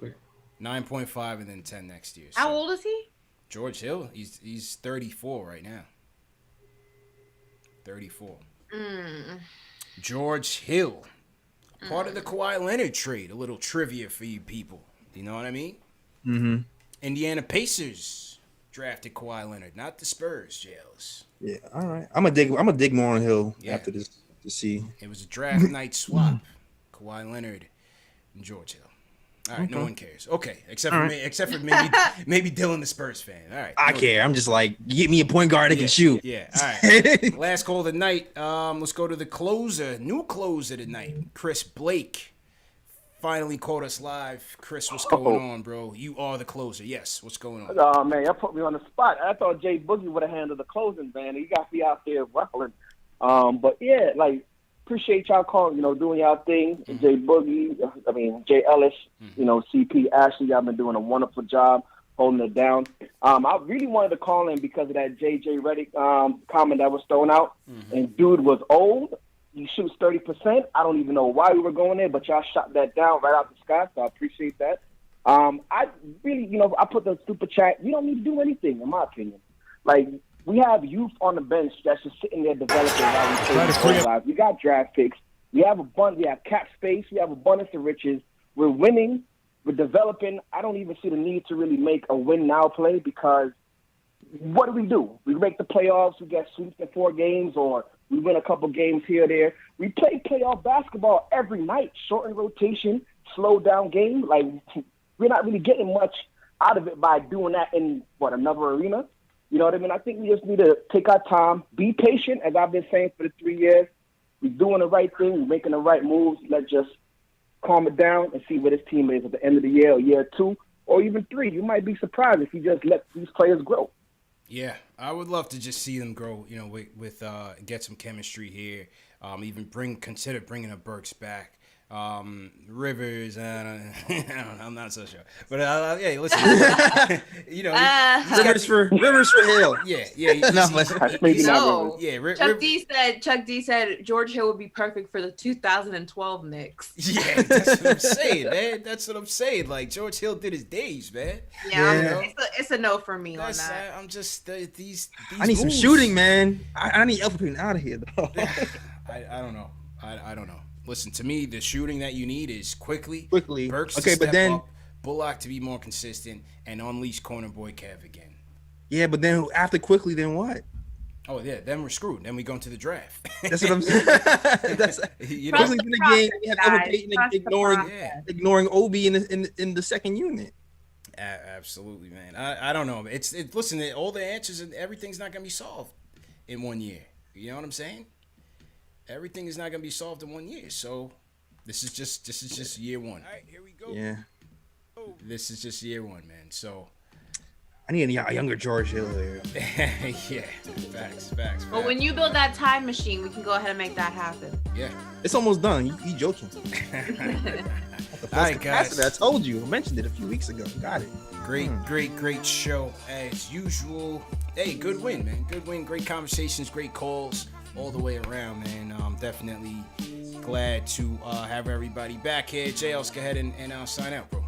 9.5 and then 10 next year. How old is he? George Hill, he's 34 right now. 34. George Hill, part of the Kawhi Leonard trade. A little trivia for you people. You know what I mean? Mm-hmm. Indiana Pacers drafted Kawhi Leonard, not the Spurs, Jails. Yeah, all right. I'm gonna dig more on Hill after this to see. It was a draft night swap. Kawhi Leonard and George Hill. All right, no one cares. Okay, except for maybe Dylan, the Spurs fan. All right, I care. I'm just like, get me a point guard that can shoot. Yeah. All right. Last call of the night. Let's go to the closer, new closer tonight, Chris Blake. Finally caught us live. Chris, what's going on, bro? You are the closer. Yes, what's going on? Oh, man, y'all put me on the spot. I thought Jay Boogie would have handled the closing, man. He got me out there wrestling. But, yeah, appreciate y'all calling, doing y'all thing. Jay Boogie, Jay Ellis, CP, Ashley, y'all been doing a wonderful job holding it down. I really wanted to call in because of that J.J. Redick comment that was thrown out. And dude was old. He shoots 30%. I don't even know why we were going there, but y'all shot that down right out the sky, so I appreciate that. I really, I put the super chat. You don't need to do anything, in my opinion. We have youth on the bench that's just sitting there developing while we got draft picks. We have cap space. We have abundance of riches. We're winning. We're developing. I don't even see the need to really make a win now play because what do? We make the playoffs. We get sweeps in 4 games or we win a couple games here or there. We play playoff basketball every night, shortened rotation, slow down game. We're not really getting much out of it by doing that in, another arena. You know what I mean? I think we just need to take our time, be patient, as I've been saying for the 3 years. We're doing the right thing. We're making the right moves. Let's just calm it down, and see where this team is at the end of the year or year 2 or even 3. You might be surprised if he just let these players grow. Yeah, I would love to just see them grow, with get some chemistry here. Even consider bringing up Burks back. Rivers, I'm not so sure, but yeah, listen, Rivers for Hill. Yeah. Chuck D said George Hill would be perfect for the 2012 Knicks. Yeah, that's what I'm saying, man. That's what I'm saying. Like George Hill did his days, man. Yeah. It's a no for me on that. I'm just these. I need some shooting, man. I need Elfrid out of here, though. I don't know. I don't know. Listen, to me, the shooting that you need is quickly. Burks to but then up, Bullock to be more consistent, and unleash corner boy Kev again. Yeah, but then after quickly, then what? Oh yeah, then we're screwed. Then we go into the draft. That's what I'm saying. That's in the game. You have Elfrid Payton ignoring Obi in the second unit. Absolutely, man. I don't know. Listen, all the answers and everything's not gonna be solved in 1 year. You know what I'm saying? Everything is not going to be solved in 1 year. So this is just year 1. All right, here we go. Yeah. This is just year 1, man. So I need a younger George Hill here. Yeah. Facts. But when you build that time machine, we can go ahead and make that happen. Yeah. It's almost done. You joking. All right, guys. I told you. I mentioned it a few weeks ago. Got it. Great show as usual. Hey, good win, man. Good win. Great conversations, great calls. All the way around, man. I'm definitely glad to have everybody back here. Jay, let's go ahead and sign out, bro.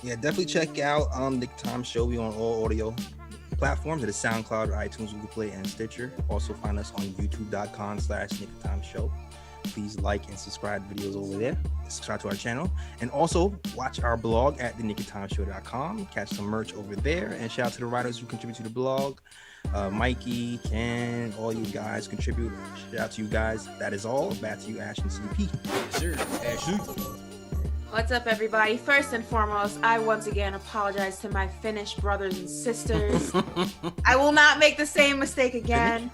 Yeah, definitely check out Nick Time Show. We on all audio platforms. It is SoundCloud, iTunes, Google Play, and Stitcher. Also find us on youtube.com/Nick Time Show. Please like and subscribe videos over there. Subscribe to our channel. And also watch our blog at thenickytimeshow.com. Catch some merch over there. And shout out to the writers who contribute to the blog. Mikey, Ken, all you guys contribute. Shout out to you guys. That is all. Back to you, Ash and CP. Yes, sir. Ashley. What's up, everybody? First and foremost, I once again apologize to my Finnish brothers and sisters. I will not make the same mistake again.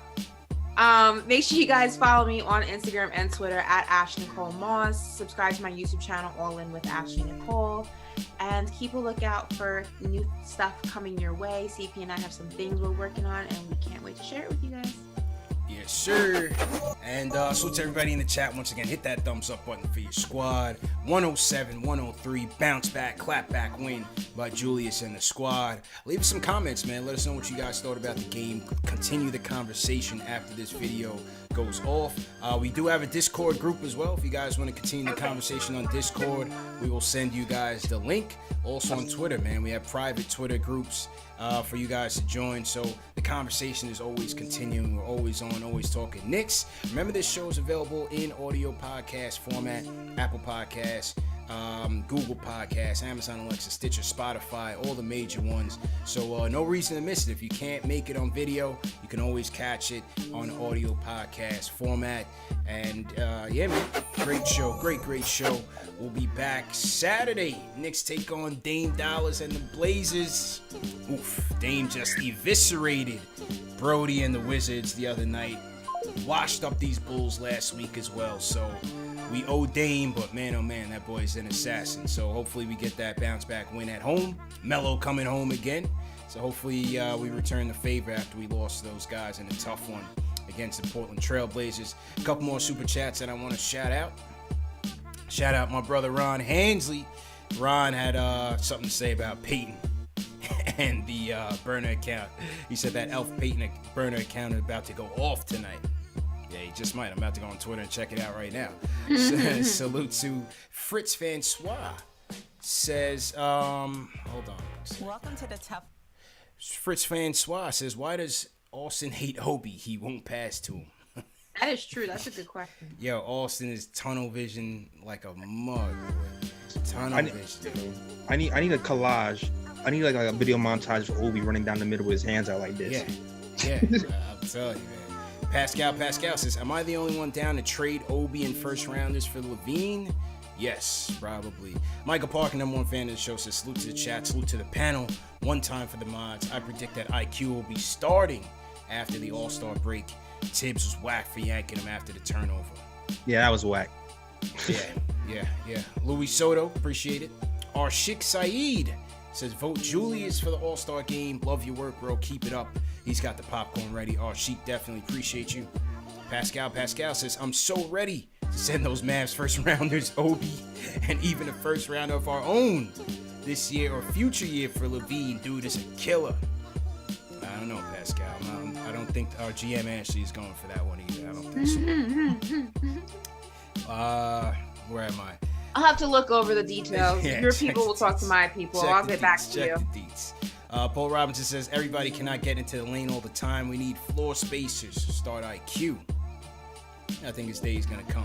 Make sure you guys follow me on Instagram and Twitter at Ash Nicole Moss. Subscribe to my YouTube channel, All In with Ashley Nicole. And keep a lookout for new stuff coming your way. CP and I have some things we're working on, and we can't wait to share it with you guys. Yes, sir. And salute to everybody in the chat. Once again, hit that thumbs up button for your squad. 107-103, bounce back, clap back win by Julius and the squad. Leave us some comments, man. Let us know what you guys thought about the game. Continue the conversation after this video goes off. We do have a Discord group as well. If you guys want to continue the conversation on Discord, we will send you guys the link. Also on Twitter, man, we have private Twitter groups for you guys to join. So the conversation is always continuing. We're always on, always talking Knicks. Remember, this show is available in audio podcast format, Apple Podcasts, Google Podcasts, Amazon Alexa, Stitcher, Spotify, all the major ones. So no reason to miss it. If you can't make it on video, you can always catch it on audio podcast format. And yeah, man, great show, great show. We'll be back Saturday. Knicks take on Dame Dollars and the Blazers. Oof, Dame just eviscerated Brody and the Wizards the other night. Washed up these Bulls last week as well. So we owe Dame, but man, oh man, that boy's an assassin. So hopefully we get that bounce back win at home. Melo coming home again. So hopefully we return the favor after we lost those guys in a tough one against the Portland Trail Blazers. A couple more super chats that I want to shout out. Shout out my brother Ron Hansley. Ron had something to say about Peyton and the burner account. He said that Elf Peyton burner account is about to go off tonight. Yeah, he just might. I'm about to go on Twitter and check it out right now. Salute to Fritz Francois. Says, hold on. Welcome to the tough. Fritz Francois says, why does Austin hate Obi? He won't pass to him. That is true. That's a good question. Yo, Austin is tunnel vision like a mug, boy. Tunnel vision. I need a collage. I need like a video montage of Obi running down the middle with his hands out like this. Yeah. I'm telling you, man. Pascal says, am I the only one down to trade Obi and first rounders for Levine? Yes, probably. Michael Parker, #1 fan of the show, says, salute to the chat, salute to the panel. One time for the mods. I predict that IQ will be starting after the All-Star break. Tibbs was whack for yanking him after the turnover. Yeah, that was whack. Yeah. Louis Soto, appreciate it. Arshik Saeed says, vote Julius for the All-Star game. Love your work, bro. Keep it up. He's got the popcorn ready. Arshik, definitely appreciate you. Pascal says, I'm so ready to send those Mavs first rounders, Obi, and even a first rounder of our own this year or future year for Levine. Dude is a killer. I don't know, Pascal. I don't think our GM Ashley is going for that one either. I don't think so. Where am I? I'll have to look over the details. Yeah, Your people will talk to my people. I'll get back to you. The deets. Paul Robinson says, everybody cannot get into the lane all the time. We need floor spacers. Start IQ. I think his day is going to come.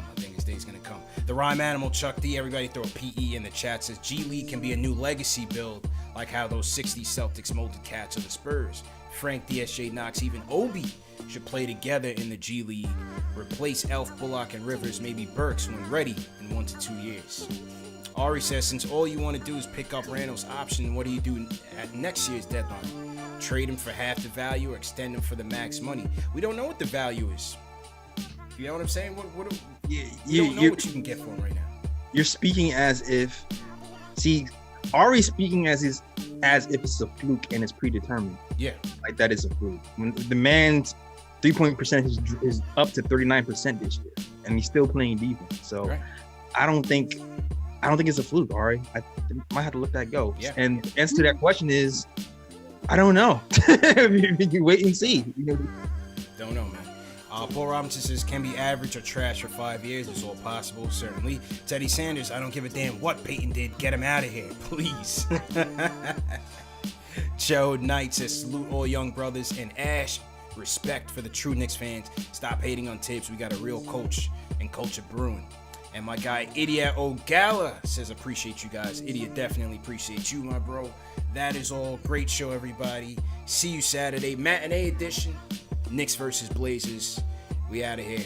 The Rhyme Animal, Chuck D, everybody throw a PE in the chat, says G League can be a new legacy build, like how those 60 Celtics molded cats of the Spurs. Frank, DSJ, Knox, even Obi should play together in the G League. Replace Elf, Bullock, and Rivers, maybe Burks when ready in 1 to 2 years. Ari says, since all you want to do is pick up Randall's option, what do you do at next year's deadline? Trade him for half the value or extend him for the max money? We don't know what the value is. You know what I'm saying? You don't know what you can get for him right now. You're speaking as if, Ari's speaking as if it's a fluke and it's predetermined. Yeah. Like that is a fluke. When the man's 3-point percentage is up to 39% this year, and he's still playing defense. So right. I don't think it's a fluke, Ari. I might have to let that go. Yeah. And the answer to that question is, I don't know. You wait and see. Don't know, man. Paul Robinson says, can be average or trash for 5 years. It's all possible, certainly. Teddy Sanders, I don't give a damn what Peyton did. Get him out of here, please. Joe Knight says, salute all young brothers. And Ash, respect for the true Knicks fans. Stop hating on Tibbs. We got a real coach and culture brewing. And my guy, Idiot O'Gala, says, appreciate you guys. Idiot, definitely appreciate you, my bro. That is all. Great show, everybody. See you Saturday. Matinee edition. Knicks versus Blazers. We out of here.